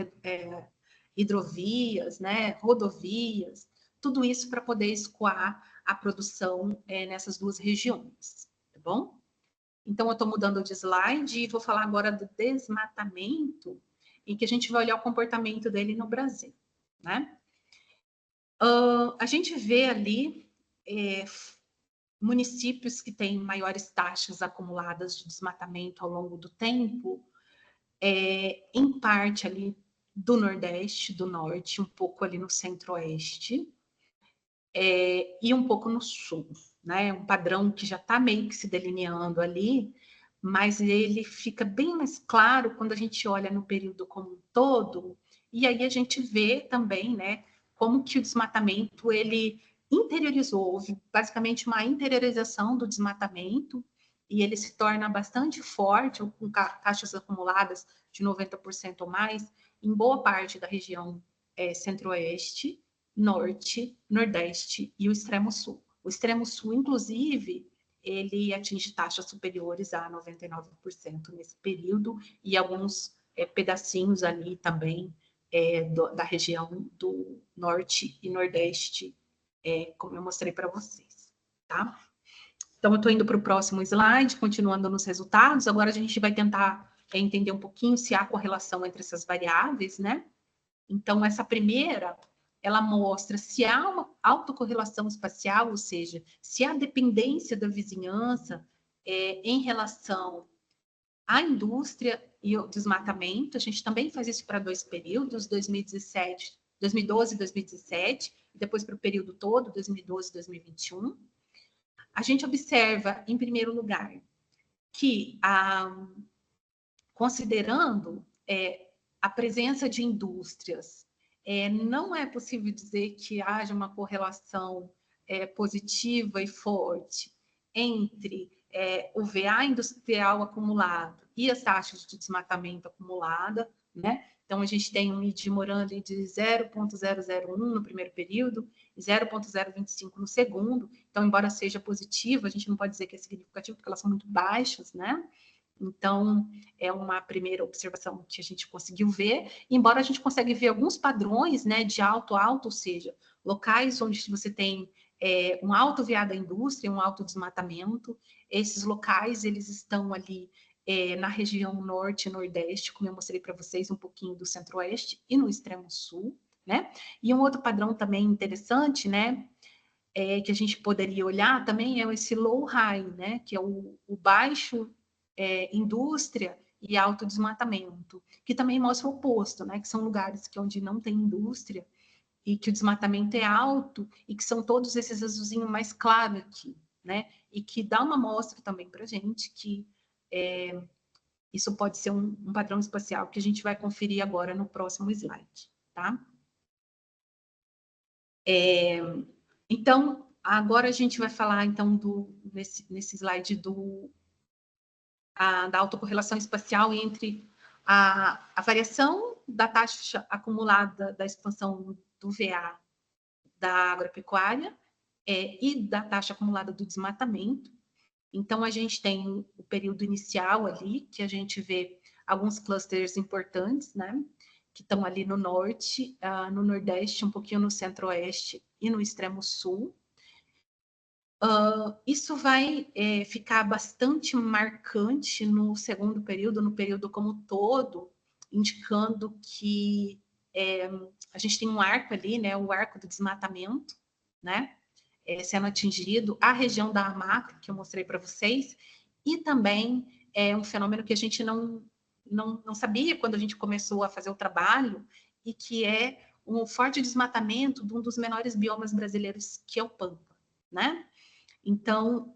hidrovias, né, rodovias, tudo isso para poder escoar a produção nessas duas regiões, tá bom? Então, eu estou mudando de slide e vou falar agora do desmatamento, em que a gente vai olhar o comportamento dele no Brasil, né? A gente vê ali municípios que têm maiores taxas acumuladas de desmatamento ao longo do tempo, em parte ali do Nordeste, do Norte, um pouco ali no Centro-Oeste, e um pouco no Sul, né? Um padrão que já está meio que se delineando ali, mas ele fica bem mais claro quando a gente olha no período como um todo, e aí a gente vê também, né, como que o desmatamento, ele interiorizou, houve basicamente uma interiorização do desmatamento, e ele se torna bastante forte, com taxas acumuladas de 90% ou mais, em boa parte da região Centro-Oeste, Norte, Nordeste e o Extremo Sul. O Extremo Sul, inclusive, ele atinge taxas superiores a 99% nesse período, e alguns pedacinhos ali também da região do Norte e Nordeste, como eu mostrei para vocês, tá? Então, eu estou indo para o próximo slide, continuando nos resultados. Agora, a gente vai tentar entender um pouquinho se há correlação entre essas variáveis, né? Então, essa primeira, ela mostra se há uma autocorrelação espacial, ou seja, se há dependência da vizinhança em relação à indústria e ao desmatamento. A gente também faz isso para 2 períodos, 2012 e 2017, e depois para o período todo, 2012 e 2021. A gente observa, em primeiro lugar, que considerando a presença de indústrias, não é possível dizer que haja uma correlação positiva e forte entre o VA industrial acumulado e as taxas de desmatamento acumulada, né? Então, a gente tem um ID-Moran de 0,001 no primeiro período e 0,025 no segundo. Então, embora seja positivo, a gente não pode dizer que é significativo, porque elas são muito baixas, né? Então, é uma primeira observação que a gente conseguiu ver, embora a gente consiga ver alguns padrões, né, de alto, ou seja, locais onde você tem um alto VA da indústria, um alto desmatamento. Esses locais, eles estão ali na região norte e nordeste, como eu mostrei para vocês, um pouquinho do centro-oeste e no extremo sul, né? E um outro padrão também interessante, né, que a gente poderia olhar também é esse low-high, né, que é o baixo indústria e alto desmatamento, que também mostra o oposto, né, que são lugares onde não tem indústria e que o desmatamento é alto e que são todos esses azulzinhos mais claros aqui, né, e que dá uma amostra também para a gente que isso pode ser um padrão espacial que a gente vai conferir agora no próximo slide, tá? Então, Agora a gente vai falar, então, nesse slide da autocorrelação espacial entre a variação da taxa acumulada da expansão do VA da agropecuária e da taxa acumulada do desmatamento. Então, a gente tem o período inicial ali, que a gente vê alguns clusters importantes, né? Que estão ali no norte, no nordeste, um pouquinho no centro-oeste e no extremo sul. Isso vai ficar bastante marcante no segundo período, no período como um todo, indicando que a gente tem um arco ali, né? O arco do desmatamento, né? Sendo atingido, a região da macro, que eu mostrei para vocês, e também é um fenômeno que a gente não sabia quando a gente começou a fazer o trabalho, e que é um forte desmatamento de um dos menores biomas brasileiros, que é o Pampa, né? Então,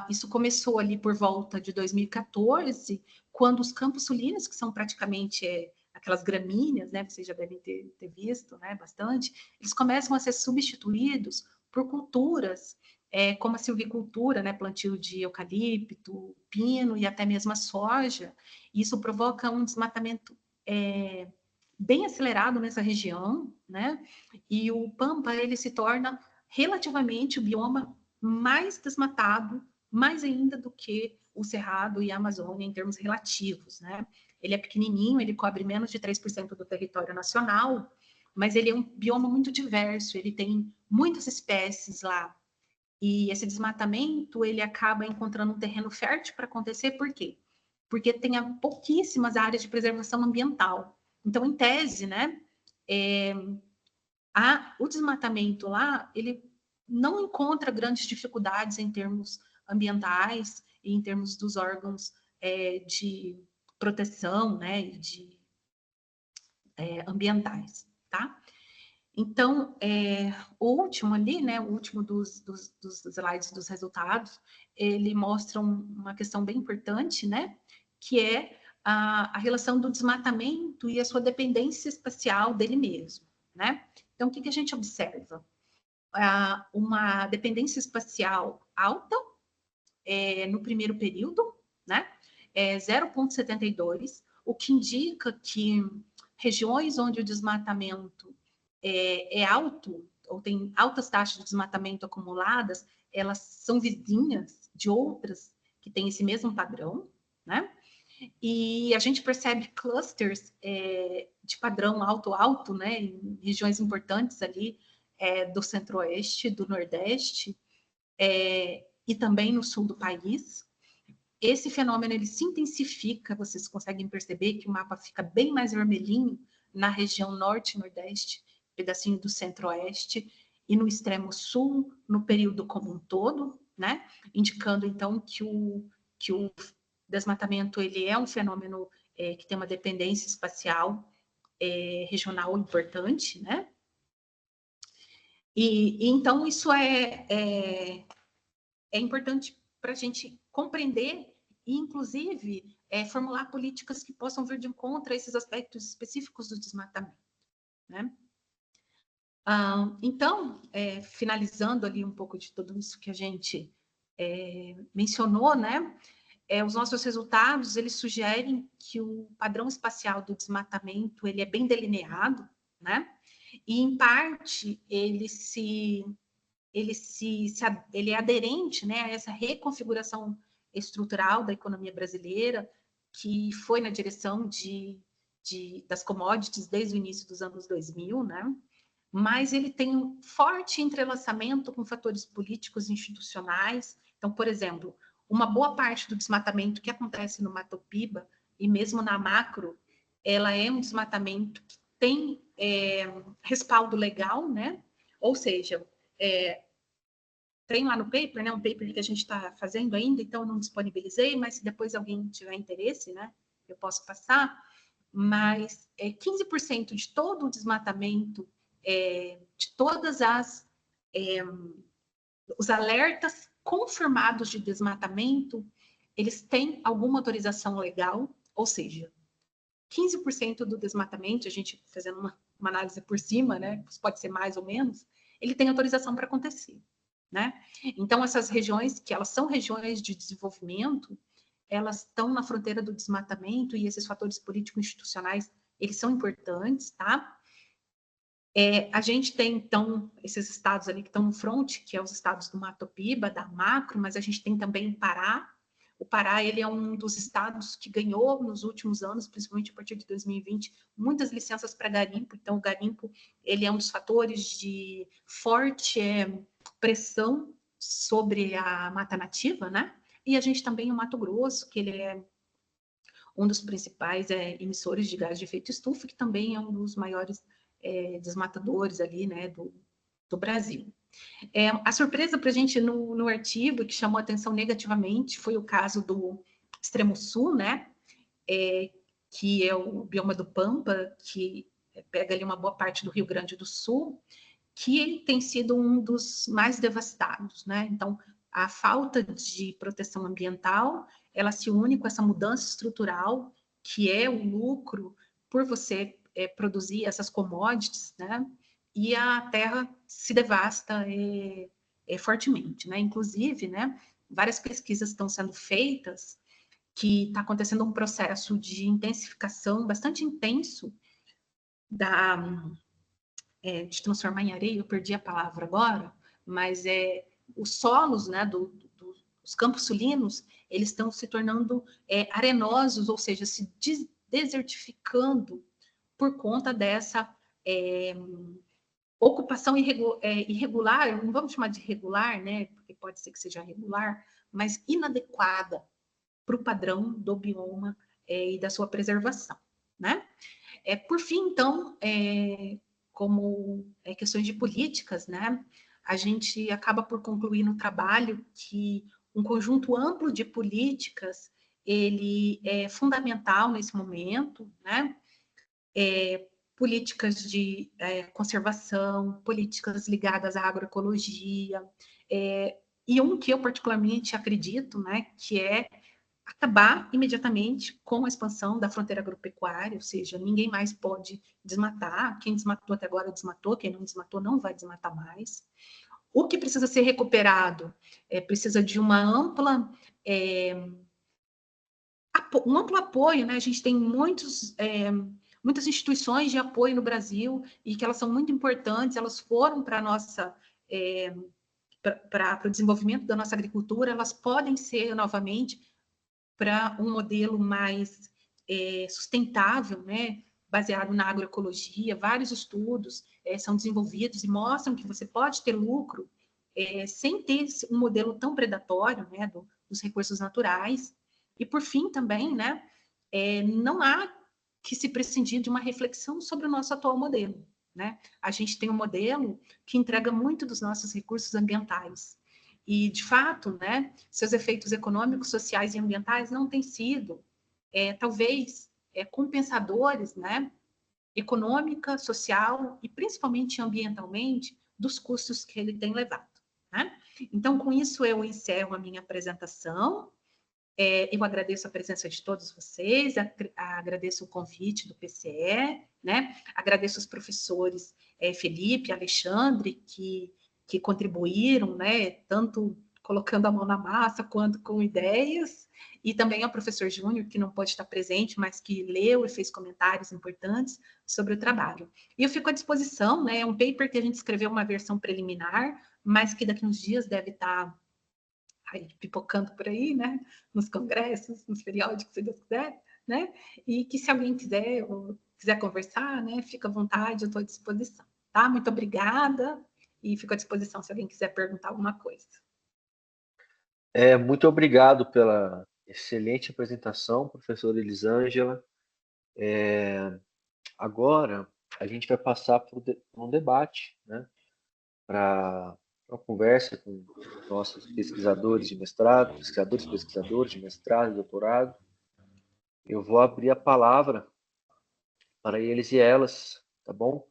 isso começou ali por volta de 2014, quando os campos sulinos, que são praticamente aquelas gramíneas, né, vocês já devem ter visto, né, bastante, eles começam a ser substituídos por culturas, como a silvicultura, né, plantio de eucalipto, pino e até mesmo a soja. Isso provoca um desmatamento bem acelerado nessa região, né? E o Pampa, ele se torna relativamente o bioma mais desmatado, mais ainda do que o Cerrado e a Amazônia em termos relativos, né? Ele é pequenininho, ele cobre menos de 3% do território nacional, mas ele é um bioma muito diverso, ele tem muitas espécies lá. E esse desmatamento, ele acaba encontrando um terreno fértil para acontecer, por quê? Porque tem pouquíssimas áreas de preservação ambiental. Então, em tese, né, o desmatamento lá, ele não encontra grandes dificuldades em termos ambientais e em termos dos órgãos de proteção, né, ambientais, tá? Então, o último ali, né, o último dos slides dos resultados, ele mostra uma questão bem importante, né, que é a relação do desmatamento e a sua dependência espacial dele mesmo, né? Então, o que a gente observa? Uma dependência espacial alta no primeiro período, né? 0,72, o que indica que regiões onde o desmatamento é alto, ou tem altas taxas de desmatamento acumuladas, elas são vizinhas de outras que têm esse mesmo padrão, né? E a gente percebe clusters de padrão alto-alto, né, em regiões importantes ali do centro-oeste, do nordeste, e também no sul do país. Esse fenômeno ele se intensifica, vocês conseguem perceber que o mapa fica bem mais vermelhinho na região norte e nordeste, pedacinho do centro-oeste, e no extremo sul, no período como um todo, né? Indicando, então, que o desmatamento ele é um fenômeno que tem uma dependência espacial regional importante, né? E então isso é importante para a gente compreender e, inclusive, formular políticas que possam vir de encontro a esses aspectos específicos do desmatamento, né? Então, finalizando ali um pouco de tudo isso que a gente mencionou, né? Os nossos resultados, eles sugerem que o padrão espacial do desmatamento, ele é bem delineado, né? E, em parte, ele é aderente, né, a essa reconfiguração estrutural da economia brasileira, que foi na direção das commodities desde o início dos anos 2000, né? Mas ele tem um forte entrelaçamento com fatores políticos e institucionais. Então, por exemplo, uma boa parte do desmatamento que acontece no Mato Piba, e mesmo na macro, ela é um desmatamento que tem respaldo legal, né? Ou seja, tem lá no paper, né? Um paper que a gente está fazendo ainda, então não disponibilizei, mas se depois alguém tiver interesse, né? Eu posso passar. Mas 15% de todo o desmatamento, de todas os alertas confirmados de desmatamento, eles têm alguma autorização legal, ou seja, 15% do desmatamento, a gente fazendo uma análise por cima, né? Pode ser mais ou menos, ele tem autorização para acontecer. né? Então, essas regiões, que elas são regiões de desenvolvimento, elas estão na fronteira do desmatamento, e esses fatores político-institucionais, eles são importantes, tá? A gente tem, então, esses estados ali que estão no front, que é os estados do Mato Piba, da Macro, mas a gente tem também o Pará. O Pará, ele é um dos estados que ganhou nos últimos anos, principalmente a partir de 2020, muitas licenças para garimpo. Então, o garimpo, ele é um dos fatores de forte pressão sobre a mata nativa, né? E a gente também o Mato Grosso, que ele é um dos principais emissores de gás de efeito estufa, que também é um dos maiores desmatadores ali, né, do Brasil. A surpresa para a gente no artigo, que chamou a atenção negativamente, foi o caso do Extremo Sul, né, que é o bioma do Pampa, que pega ali uma boa parte do Rio Grande do Sul, que tem sido um dos mais devastados, né? Então, a falta de proteção ambiental, ela se une com essa mudança estrutural, que é o lucro por você produzir essas commodities, né? E a terra se devasta fortemente, né? Inclusive, né? Várias pesquisas estão sendo feitas, que está acontecendo um processo de intensificação bastante intenso de transformar em areia, eu perdi a palavra agora, mas os solos, né, dos campos sulinos, eles estão se tornando arenosos, ou seja, se desertificando por conta dessa ocupação irregular, não vamos chamar de irregular, né, porque pode ser que seja regular, mas inadequada para o padrão do bioma e da sua preservação, né? Por fim, então, como questões de políticas, né? A gente acaba por concluir no trabalho que um conjunto amplo de políticas ele é fundamental nesse momento, né? Políticas de conservação, políticas ligadas à agroecologia, e um que eu particularmente acredito, né, que é acabar imediatamente com a expansão da fronteira agropecuária, ou seja, ninguém mais pode desmatar, quem desmatou até agora desmatou, quem não desmatou não vai desmatar mais. O que precisa ser recuperado precisa de uma ampla um amplo apoio, né? A gente tem muitas instituições de apoio no Brasil e que elas são muito importantes, elas foram para nossa para o desenvolvimento da nossa agricultura, elas podem ser novamente para um modelo mais sustentável, né? Baseado na agroecologia. Vários estudos são desenvolvidos e mostram que você pode ter lucro sem ter um modelo tão predatório, né, dos recursos naturais. E, por fim, também, né, não há que se prescindir de uma reflexão sobre o nosso atual modelo, né? A gente tem um modelo que entrega muito dos nossos recursos ambientais. E, de fato, né, seus efeitos econômicos, sociais e ambientais não têm sido, talvez, compensadores, né, econômica, social e principalmente ambientalmente, dos custos que ele tem levado, né? Então, com isso, eu encerro a minha apresentação. Eu agradeço a presença de todos vocês, agradeço o convite do PCE, né? Agradeço os professores Felipe, Alexandre, que contribuíram, né? Tanto colocando a mão na massa quanto com ideias, e também ao professor Júnior, que não pode estar presente, mas que leu e fez comentários importantes sobre o trabalho. E eu fico à disposição, né? É um paper que a gente escreveu uma versão preliminar, mas que daqui uns dias deve estar aí, pipocando por aí, né? Nos congressos, nos periódicos, se Deus quiser, né? E que se alguém quiser ou quiser conversar, né? Fica à vontade, eu estou à disposição, tá? Muito obrigada e fico à disposição se alguém quiser perguntar alguma coisa. Muito obrigado pela excelente apresentação, professora Elisângela. Agora, a gente vai passar por um debate, né? Para uma conversa com nossos pesquisadores de mestrado, pesquisadores de mestrado e doutorado. Eu vou abrir a palavra para eles e elas, tá bom?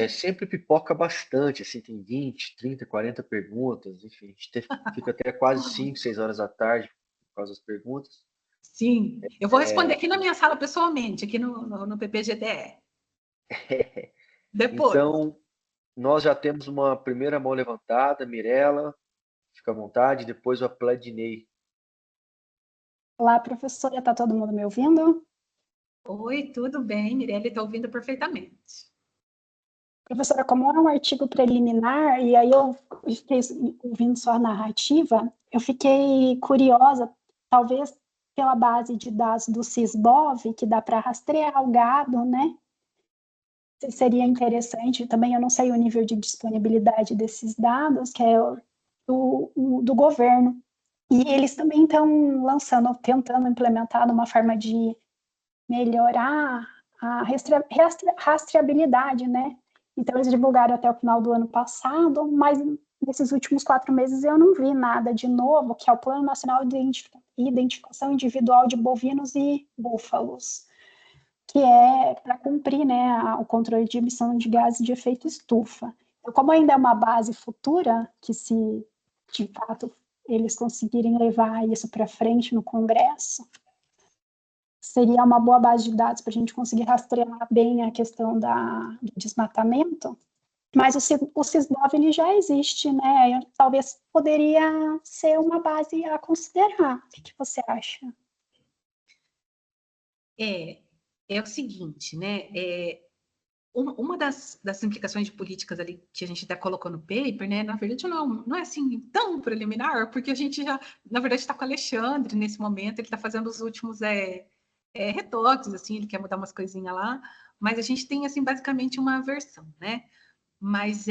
Sempre pipoca bastante, assim, tem 20, 30, 40 perguntas, enfim, a gente fica até quase 5, 6 horas da tarde por causa das perguntas. Sim, eu vou responder aqui na minha sala pessoalmente, aqui no PPGDE. Depois. Então, nós já temos uma primeira mão levantada. Mirela, fica à vontade. Depois o Apladinei. Olá, professora, está todo mundo me ouvindo? Oi, tudo bem? Mirelle está ouvindo perfeitamente. Professora, como é um artigo preliminar, e aí eu fiquei ouvindo sua narrativa, eu fiquei curiosa, talvez pela base de dados do Sysbov, que dá para rastrear o gado, né? Seria interessante, também eu não sei o nível de disponibilidade desses dados, que é do governo. E eles também estão lançando, tentando implementar uma forma de melhorar a rastreabilidade, né? Então, eles divulgaram até o final do ano passado, mas nesses últimos 4 meses eu não vi nada de novo, que é o Plano Nacional de Identificação Individual de Bovinos e Búfalos, que é para cumprir, né, o controle de emissão de gases de efeito estufa. Então, como ainda é uma base futura, que se de fato eles conseguirem levar isso para frente no Congresso, seria uma boa base de dados para a gente conseguir rastrear bem a questão do desmatamento, mas o Sysbov ele já existe, né? Talvez poderia ser uma base a considerar. O que você acha? É o seguinte, né? Uma das implicações de políticas ali que a gente até colocou no paper, né? Na verdade, não é assim tão preliminar, porque a gente já, na verdade, está com o Alexandre nesse momento, ele está fazendo os últimos retoques, assim, ele quer mudar umas coisinhas lá, mas a gente tem, assim, basicamente uma versão, né? Mas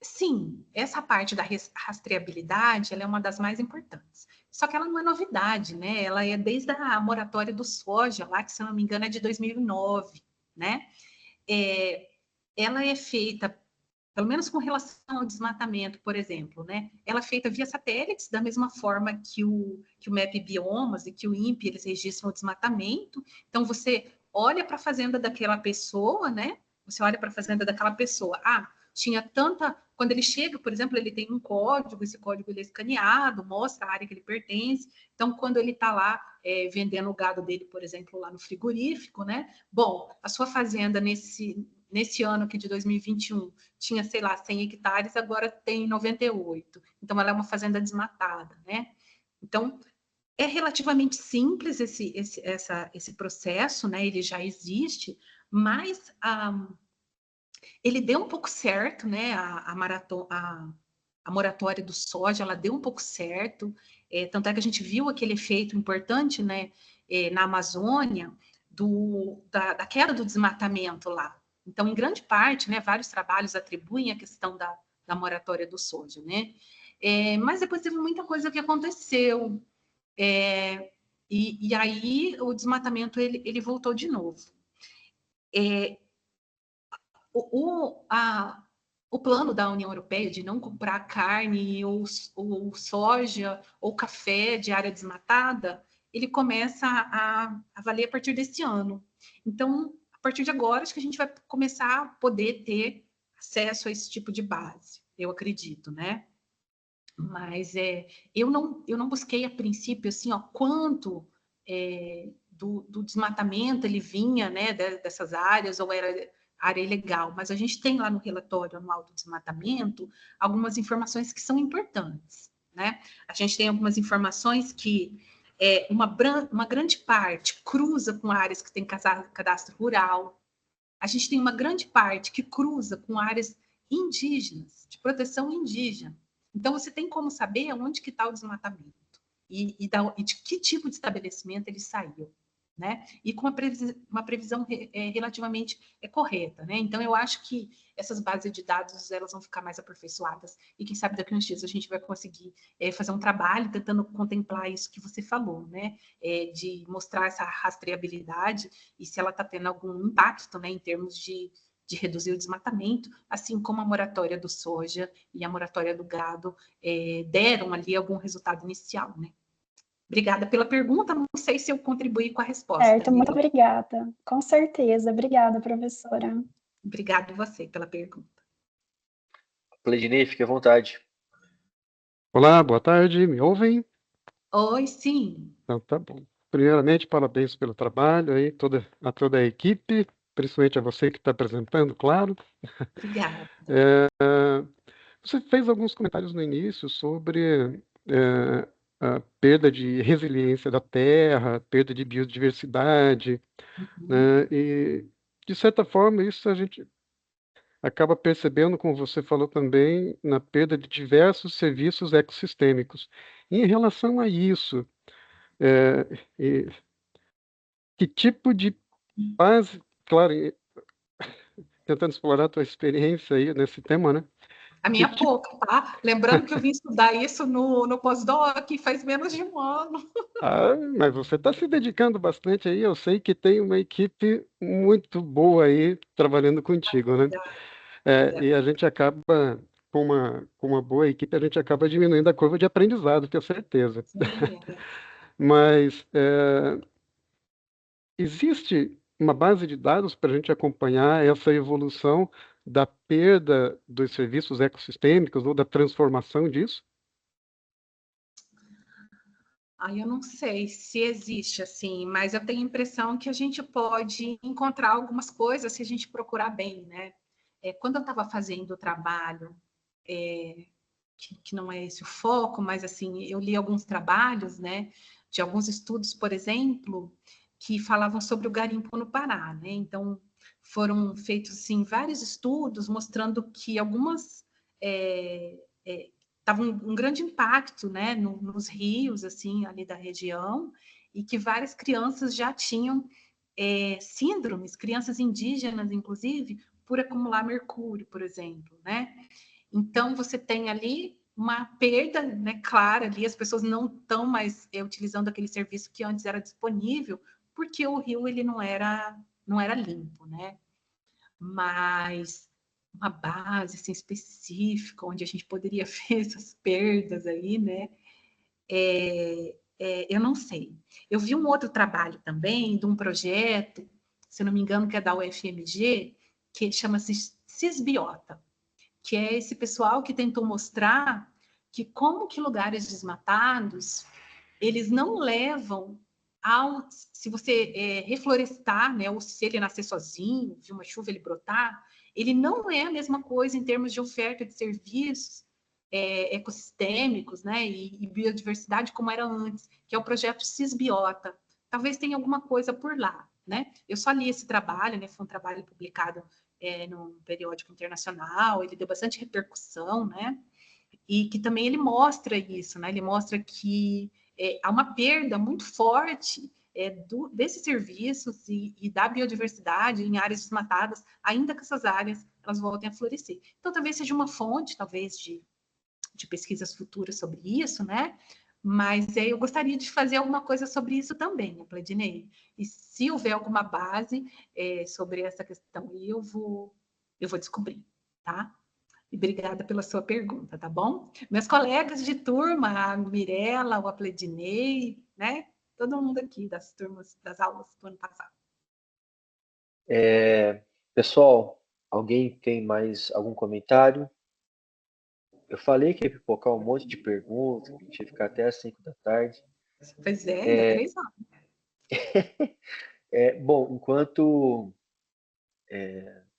sim, essa parte da rastreabilidade, ela é uma das mais importantes. Só que ela não é novidade, né? Ela é desde a moratória do soja, lá que, se eu não me engano, é de 2009, né? Ela é feita, pelo menos com relação ao desmatamento, por exemplo, né? Ela é feita via satélites, da mesma forma que o MAP Biomas e que o INPE, eles registram o desmatamento. Então, você olha para a fazenda daquela pessoa, né? Você olha para a fazenda daquela pessoa. Tinha tanta... Quando ele chega, por exemplo, ele tem um código, esse código ele é escaneado, mostra a área que ele pertence. Então, quando ele está lá vendendo o gado dele, por exemplo, lá no frigorífico, né? Bom, a sua fazenda nesse ano aqui de 2021 tinha, sei lá, 100 hectares, agora tem 98. Então, ela é uma fazenda desmatada, né? Então, é relativamente simples esse processo, né? Ele já existe, mas ele deu um pouco certo, né? A moratória do soja, ela deu um pouco certo, tanto é que a gente viu aquele efeito importante, né? Na Amazônia, da queda do desmatamento lá. Então, em grande parte, né, vários trabalhos atribuem a questão da moratória do soja, né? Mas depois teve muita coisa que aconteceu, e aí o desmatamento ele voltou de novo. O plano da União Europeia de não comprar carne ou soja ou café de área desmatada, ele começa a valer a partir desse ano. Então, a partir de agora, acho que a gente vai começar a poder ter acesso a esse tipo de base, eu acredito, né? Mas eu não busquei a princípio assim, quanto do desmatamento ele vinha, né, dessas áreas, ou era área ilegal, mas a gente tem lá no relatório anual do desmatamento algumas informações que são importantes, né? A gente tem algumas informações que uma grande parte cruza com áreas que tem cadastro rural, a gente tem uma grande parte que cruza com áreas indígenas, de proteção indígena. Então, você tem como saber onde que está o desmatamento e de que tipo de estabelecimento ele saiu, né? E com uma previsão relativamente correta, né? Então, eu acho que essas bases de dados elas vão ficar mais aperfeiçoadas e quem sabe daqui a uns dias a gente vai conseguir fazer um trabalho tentando contemplar isso que você falou, né? De mostrar essa rastreabilidade e se ela está tendo algum impacto, né, em termos de reduzir o desmatamento, assim como a moratória do soja e a moratória do gado deram ali algum resultado inicial, né? Obrigada pela pergunta, não sei se eu contribuí com a resposta. Certo, muito obrigada. Com certeza. Obrigada, professora. Obrigada a você pela pergunta. Pledinei, fique à vontade. Olá, boa tarde, me ouvem? Oi, sim. Então, tá bom. Primeiramente, parabéns pelo trabalho aí, a toda a equipe. principalmente a você que está apresentando, claro. Obrigada. Você fez alguns comentários no início sobre a perda de resiliência da terra, perda de biodiversidade, né? E, de certa forma, isso a gente acaba percebendo, como você falou também, na perda de diversos serviços ecossistêmicos. E em relação a isso, é, e que tipo de base, claro, tentando explorar a tua experiência aí nesse tema, né? A Que minha tipo, pouca, tá? Lembrando que eu vim estudar isso no pós-doc faz menos de um ano. mas você está se dedicando bastante aí, eu sei que tem uma equipe muito boa aí trabalhando contigo, né? E a gente acaba, com uma boa equipe, a gente acaba diminuindo a curva de aprendizado, tenho certeza. Sim, Mas existe uma base de dados para a gente acompanhar essa evolução da perda dos serviços ecossistêmicos ou da transformação disso? Aí eu não sei se existe assim, mas eu tenho a impressão que a gente pode encontrar algumas coisas se a gente procurar bem, né? Quando eu estava fazendo o trabalho, que não é esse o foco, mas assim, eu li alguns trabalhos, né, de alguns estudos, por exemplo, que falavam sobre o garimpo no Pará, né? Então, foram feitos assim vários estudos mostrando que algumas estavam um grande impacto, né, nos rios assim ali da região e que várias crianças já tinham síndromes, crianças indígenas inclusive, por acumular mercúrio, por exemplo, né? Então, você tem ali uma perda, né, clara ali, as pessoas não estão mais utilizando aquele serviço que antes era disponível, porque o rio ele não era limpo, né? Mas uma base assim, específica, onde a gente poderia ver essas perdas aí, né? Eu não sei. Eu vi um outro trabalho também, de um projeto, se não me engano, que é da UFMG, que chama-se Cisbiota, que é esse pessoal que tentou mostrar que como que lugares desmatados, eles não levam ao... Se você reflorestar, né, ou se ele nascer sozinho, de uma chuva ele brotar, ele não é a mesma coisa em termos de oferta de serviços ecossistêmicos, né, e biodiversidade como era antes, que é o projeto Cisbiota. Talvez tenha alguma coisa por lá, né? Eu só li esse trabalho, né? Foi um trabalho publicado num periódico internacional, ele deu bastante repercussão, né? E que também ele mostra isso, né? Ele mostra que há uma perda muito forte desses serviços e da biodiversidade em áreas desmatadas, ainda que essas áreas elas voltem a florescer. Então, talvez seja uma fonte, talvez, de pesquisas futuras sobre isso, né? Mas eu gostaria de fazer alguma coisa sobre isso também, né, Pladinei? E se houver alguma base sobre essa questão, eu vou descobrir, tá? E obrigada pela sua pergunta, tá bom? Meus colegas de turma, a Mirella, o Apledinei, né? Todo mundo aqui das turmas, das aulas do ano passado. Pessoal, alguém tem mais algum comentário? Eu falei que ia pipocar um monte de perguntas, que a gente ia ficar até às 5 da tarde. Pois ainda 3 horas. Bom, enquanto o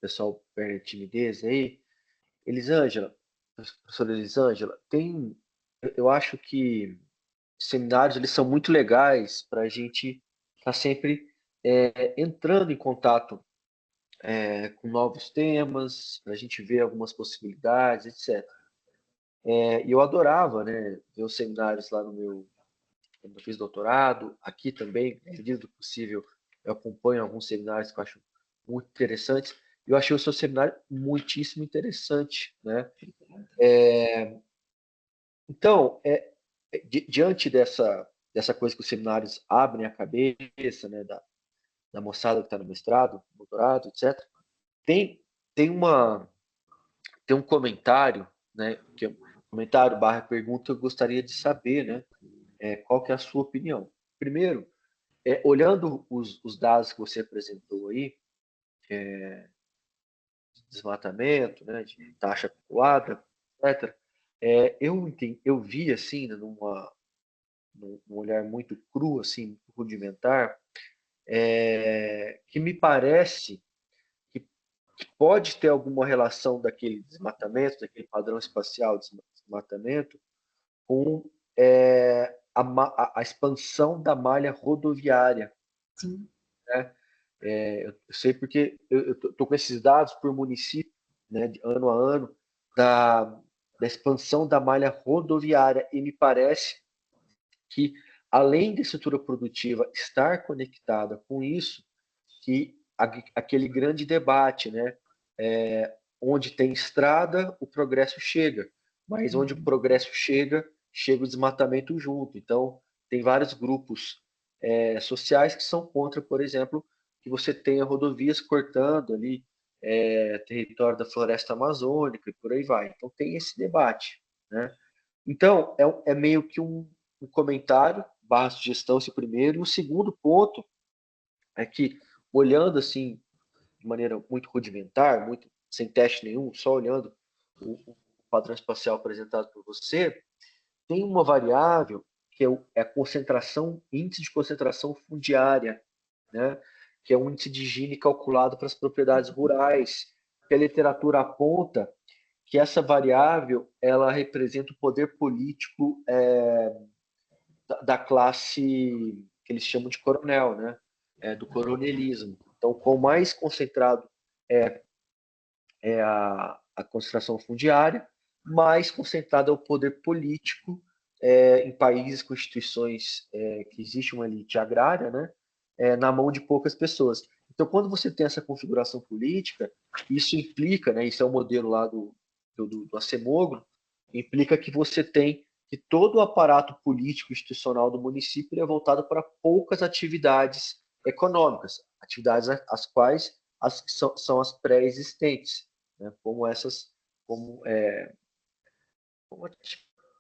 pessoal perde timidez aí, Elisângela, professora Elisângela, eu acho que seminários eles são muito legais para a gente estar sempre entrando em contato com novos temas, para a gente ver algumas possibilidades, etc. E eu adorava, né, ver os seminários lá quando eu fiz doutorado, aqui também, na medida do possível, eu acompanho alguns seminários que eu acho muito interessantes. Eu achei o seu seminário muitíssimo interessante, né? Então, diante dessa coisa que os seminários abrem a cabeça, né, da moçada que está no mestrado, doutorado, etc., tem, tem, uma, tem um comentário, né, que é um comentário barra pergunta que eu gostaria de saber, né, qual que é a sua opinião. Primeiro, olhando os dados que você apresentou aí, de desmatamento, né, de taxa acumulada, etc., eu vi, assim, né, num olhar muito cru, assim, rudimentar, que me parece pode ter alguma relação daquele desmatamento, daquele padrão espacial de desmatamento, com a expansão da malha rodoviária. Sim. Né? Eu sei porque eu estou com esses dados por município, né, de ano a ano, da expansão da malha rodoviária, e me parece que, além da estrutura produtiva estar conectada com isso, que aquele grande debate, né, onde tem estrada, o progresso chega, mas onde o progresso chega o desmatamento junto. Então, tem vários grupos sociais que são contra, por exemplo, que você tenha rodovias cortando ali território da floresta amazônica e por aí vai. Então, tem esse debate, né? Então, é meio que um comentário, barra sugestão, esse primeiro. E o segundo ponto é que, olhando assim, de maneira muito rudimentar, muito sem teste nenhum, só olhando o padrão espacial apresentado por você, tem uma variável que é a concentração, índice de concentração fundiária, né? Que é um índice de Gini calculado para as propriedades rurais, que a literatura aponta que essa variável ela representa o poder político da classe que eles chamam de coronel, né? Do coronelismo. Então, quanto mais concentrado é a concentração fundiária, mais concentrado é o poder político em países com instituições que existe uma elite agrária, né? Na mão de poucas pessoas. Então, quando você tem essa configuração política, isso implica, né? Isso é o modelo lá do Acemoglu, implica que você tem que todo o aparato político institucional do município é voltado para poucas atividades econômicas, atividades as quais são as pré-existentes, né? Como como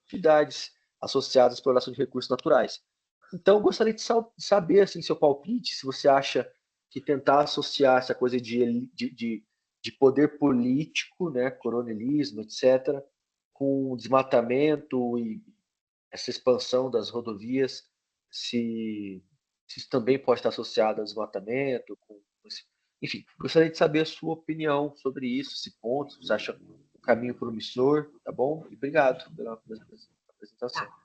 atividades associadas à exploração de recursos naturais. Então, eu gostaria de saber, assim, seu palpite, se você acha que tentar associar essa coisa de poder político, né, coronelismo, etc., com desmatamento e essa expansão das rodovias, se isso também pode estar associado ao desmatamento, enfim, gostaria de saber a sua opinião sobre isso, esse ponto, se você acha um caminho promissor, tá bom? E obrigado pela apresentação. Tá.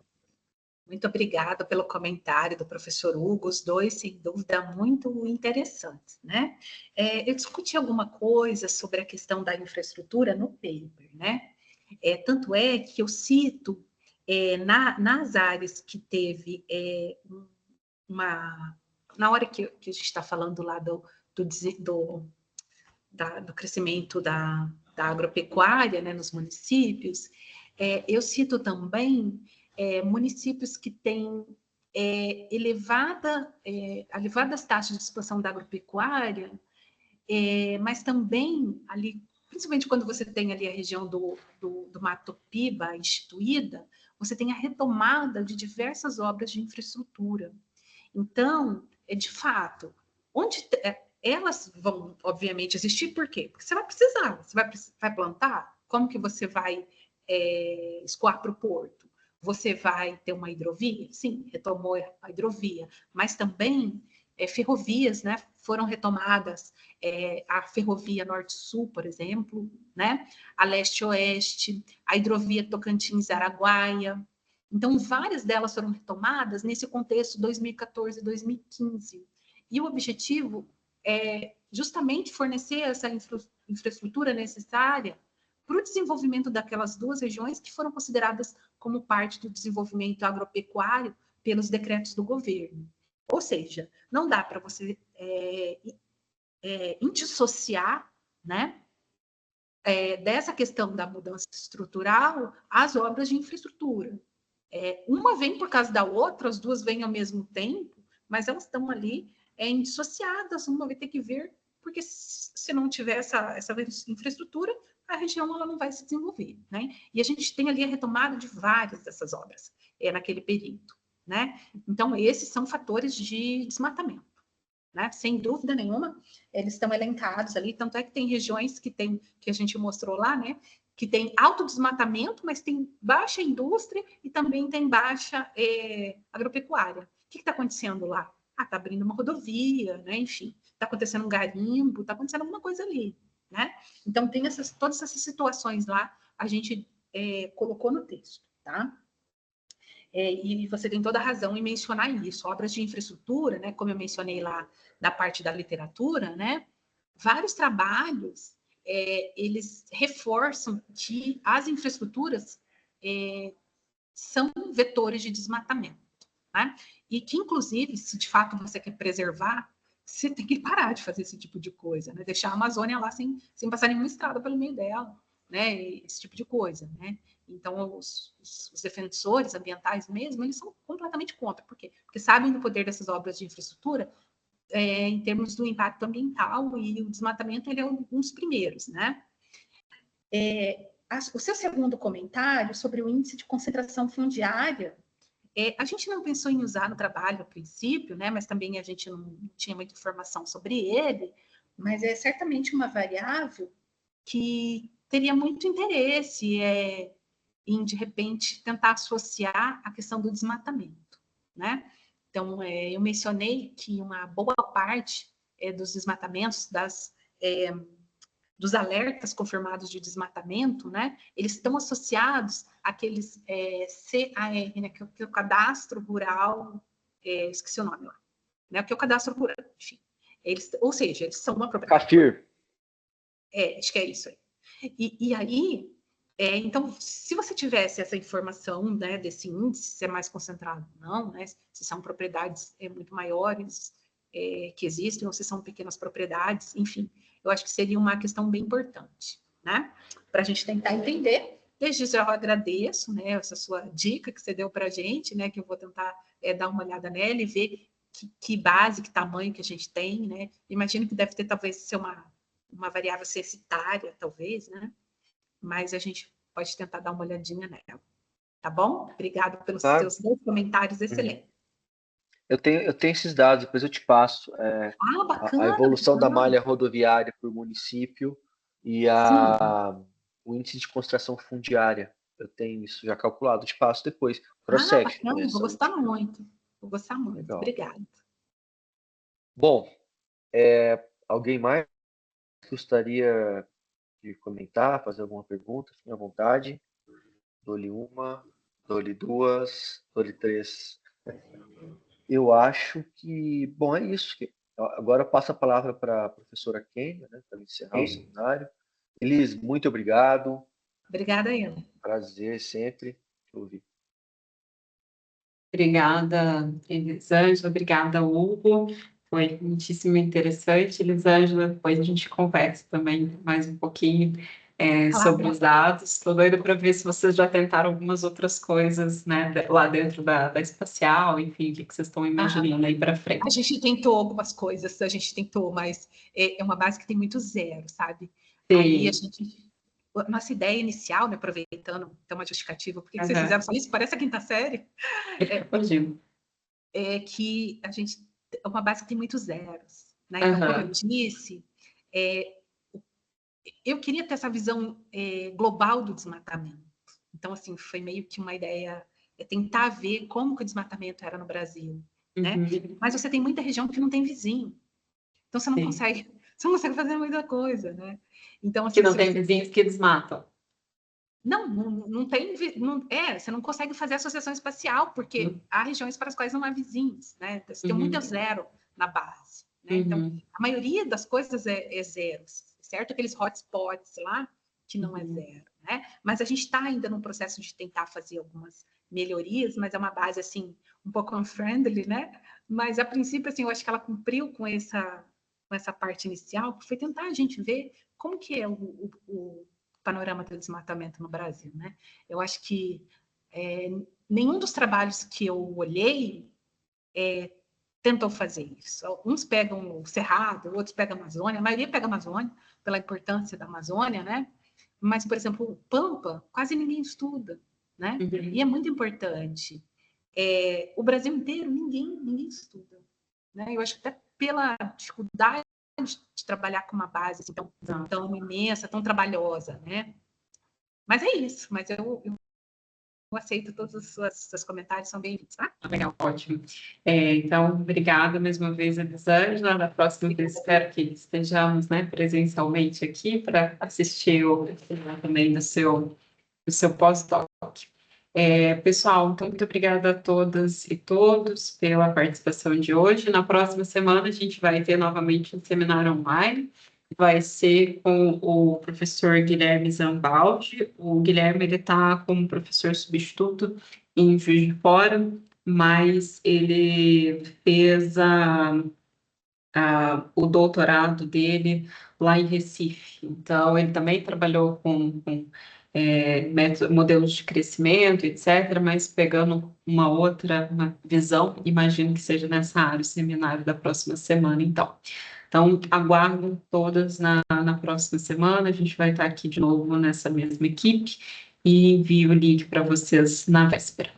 Muito obrigada pelo comentário do professor Hugo, os dois, sem dúvida, muito interessantes, né? Eu discuti alguma coisa sobre a questão da infraestrutura no paper, né? Tanto é que eu cito nas áreas que teve na hora que a gente está falando lá do crescimento da agropecuária, né, nos municípios, eu cito também municípios que têm elevadas taxas de expansão da agropecuária, mas também ali, principalmente quando você tem ali a região do Mato Piba instituída, você tem a retomada de diversas obras de infraestrutura. Então, de fato, onde elas vão, obviamente, existir, por quê? Porque você vai precisar, você vai plantar, como que você vai escoar para o porto? Você vai ter uma hidrovia? Sim, retomou a hidrovia, mas também ferrovias, né? Foram retomadas a ferrovia Norte-Sul, por exemplo, né? A Leste-Oeste, a hidrovia Tocantins-Araguaia. Então, várias delas foram retomadas nesse contexto 2014 e 2015. E o objetivo é justamente fornecer essa infraestrutura necessária para o desenvolvimento daquelas duas regiões que foram consideradas como parte do desenvolvimento agropecuário pelos decretos do governo. Ou seja, não dá para você indissociar, né, dessa questão da mudança estrutural as obras de infraestrutura. Uma vem por causa da outra, as duas vêm ao mesmo tempo, mas elas estão ali indissociadas, uma vai ter que vir, porque se não tiver essa infraestrutura, a região ela não vai se desenvolver, né? E a gente tem ali a retomada de várias dessas obras naquele período, né? Então, esses são fatores de desmatamento, né? Sem dúvida nenhuma, eles estão elencados ali, tanto é que tem regiões que a gente mostrou lá, né? Que tem alto desmatamento, mas tem baixa indústria e também tem baixa agropecuária. O que está acontecendo lá? Está abrindo uma rodovia, né? Enfim, está acontecendo um garimpo, está acontecendo alguma coisa ali, né? Então, tem todas essas situações lá, a gente colocou no texto, tá? E você tem toda a razão em mencionar isso. Obras de infraestrutura, né, como eu mencionei lá da parte da literatura, né, vários trabalhos, eles reforçam que as infraestruturas são vetores de desmatamento, né? E que, inclusive, se de fato você quer preservar, você tem que parar de fazer esse tipo de coisa, né? Deixar a Amazônia lá sem passar nenhuma estrada pelo meio dela, né? Esse tipo de coisa, né? Então, os defensores ambientais mesmo, eles são completamente contra. Por quê? Porque sabem do poder dessas obras de infraestrutura em termos do impacto ambiental, e o desmatamento ele é um dos primeiros, né? O seu segundo comentário sobre o índice de concentração fundiária, a gente não pensou em usar no trabalho a princípio, né? Mas também a gente não tinha muita informação sobre ele, mas é certamente uma variável que teria muito interesse em, de repente, tentar associar a questão do desmatamento, né? Então, eu mencionei que uma boa parte dos desmatamentos, dos alertas confirmados de desmatamento, né? Eles estão associados àqueles CAR, né? Que é o Cadastro Rural, esqueci o nome lá, né? Que é o Cadastro Rural, enfim. Ou seja, eles são uma propriedade. CAFIR. Acho que é isso aí. E aí, então, se você tivesse essa informação, né, desse índice, se é mais concentrado ou não, né, se são propriedades muito maiores que existem, ou se são pequenas propriedades, enfim, eu acho que seria uma questão bem importante, né, para a gente tentar entender. Desde já eu agradeço, né, essa sua dica que você deu para a gente, né, que eu vou tentar dar uma olhada nela e ver que base, que tamanho que a gente tem, né. Imagino que deve ter, talvez, ser uma variável censitária, talvez, né? Mas a gente pode tentar dar uma olhadinha nela. Tá bom? Obrigada pelos seus dois comentários excelentes. Eu tenho esses dados, depois eu te passo. Bacana, a evolução bacana. da malha rodoviária por município e o índice de concentração fundiária. Eu tenho isso já calculado, te passo depois. Bacana, vou gostar muito. Vou gostar muito. Legal. Obrigada. Bom, alguém mais gostaria de comentar, fazer alguma pergunta? Fique à vontade. Dou-lhe uma, dou-lhe duas, dou-lhe três. Eu acho que, bom, é isso. Agora eu passo a palavra para a professora Kênia, né, para encerrar o seminário. Elis, muito obrigado. Obrigada, Ana. Prazer sempre te ouvir. Obrigada, Elisângela. Obrigada, Hugo. Foi muitíssimo interessante, Elisângela. Depois a gente conversa também mais um pouquinho sobre os dados. Estou doida para ver se vocês já tentaram algumas outras coisas, né, lá dentro da espacial, enfim, o que vocês estão imaginando aí para frente. A gente tentou algumas coisas, mas é uma base que tem muito zero, sabe? Sim. Aí nossa ideia inicial, né, aproveitando, então, uma justificativa, por que vocês fizeram só isso? Parece a quinta série. Que a gente é uma base que tem muitos zeros, né? Então, como eu disse, eu queria ter essa visão global do desmatamento. Então, assim, foi meio que uma ideia tentar ver como que o desmatamento era no Brasil, né? Mas você tem muita região que não tem vizinho, então você não consegue fazer muita coisa, né? Então, assim, que não tem vizinhos que desmatam. Não tem, você não consegue fazer associação espacial, porque há regiões para as quais não há vizinhos, né? Você tem muito zero na base, né? Então, a maioria das coisas é zero, certo? Aqueles hotspots lá, que não é zero, né? Mas a gente está ainda no processo de tentar fazer algumas melhorias, mas é uma base, assim, um pouco unfriendly, né? Mas, a princípio, assim, eu acho que ela cumpriu com essa parte inicial, que foi tentar a gente ver como que é o panorama do desmatamento no Brasil, né? Eu acho que nenhum dos trabalhos que eu olhei tentou fazer isso. Uns pegam o Cerrado, outros pegam a Amazônia, a maioria pega a Amazônia, pela importância da Amazônia, né? Mas, por exemplo, o Pampa, quase ninguém estuda, né? E é muito importante. O Brasil inteiro, ninguém estuda, né? Eu acho que até pela dificuldade de trabalhar com uma base assim, tão imensa, tão trabalhosa, né? Mas é isso. Mas eu Eu aceito todos os seus comentários, são bem-vindos, tá? Legal, ótimo. Então, obrigada mais uma vez, Elisângela. Da próxima vez, espero que estejamos, né, presencialmente aqui para assistir o também do seu pós-doc. Pessoal, então, muito obrigada a todas e todos pela participação de hoje. Na próxima semana, a gente vai ter novamente um seminário online. Vai ser com o professor Guilherme Zambaldi. O Guilherme está como professor substituto em Juiz de Fora, mas ele fez o doutorado dele lá em Recife. Então, ele também trabalhou com modelos de crescimento, etc., mas pegando uma visão, imagino que seja nessa área, o seminário da próxima semana, então. Então, aguardo todas na próxima semana, a gente vai estar aqui de novo nessa mesma equipe e envio o link para vocês na véspera.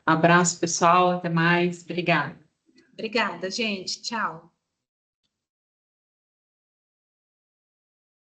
Abraço, pessoal, até mais, obrigada. Obrigada, gente, tchau.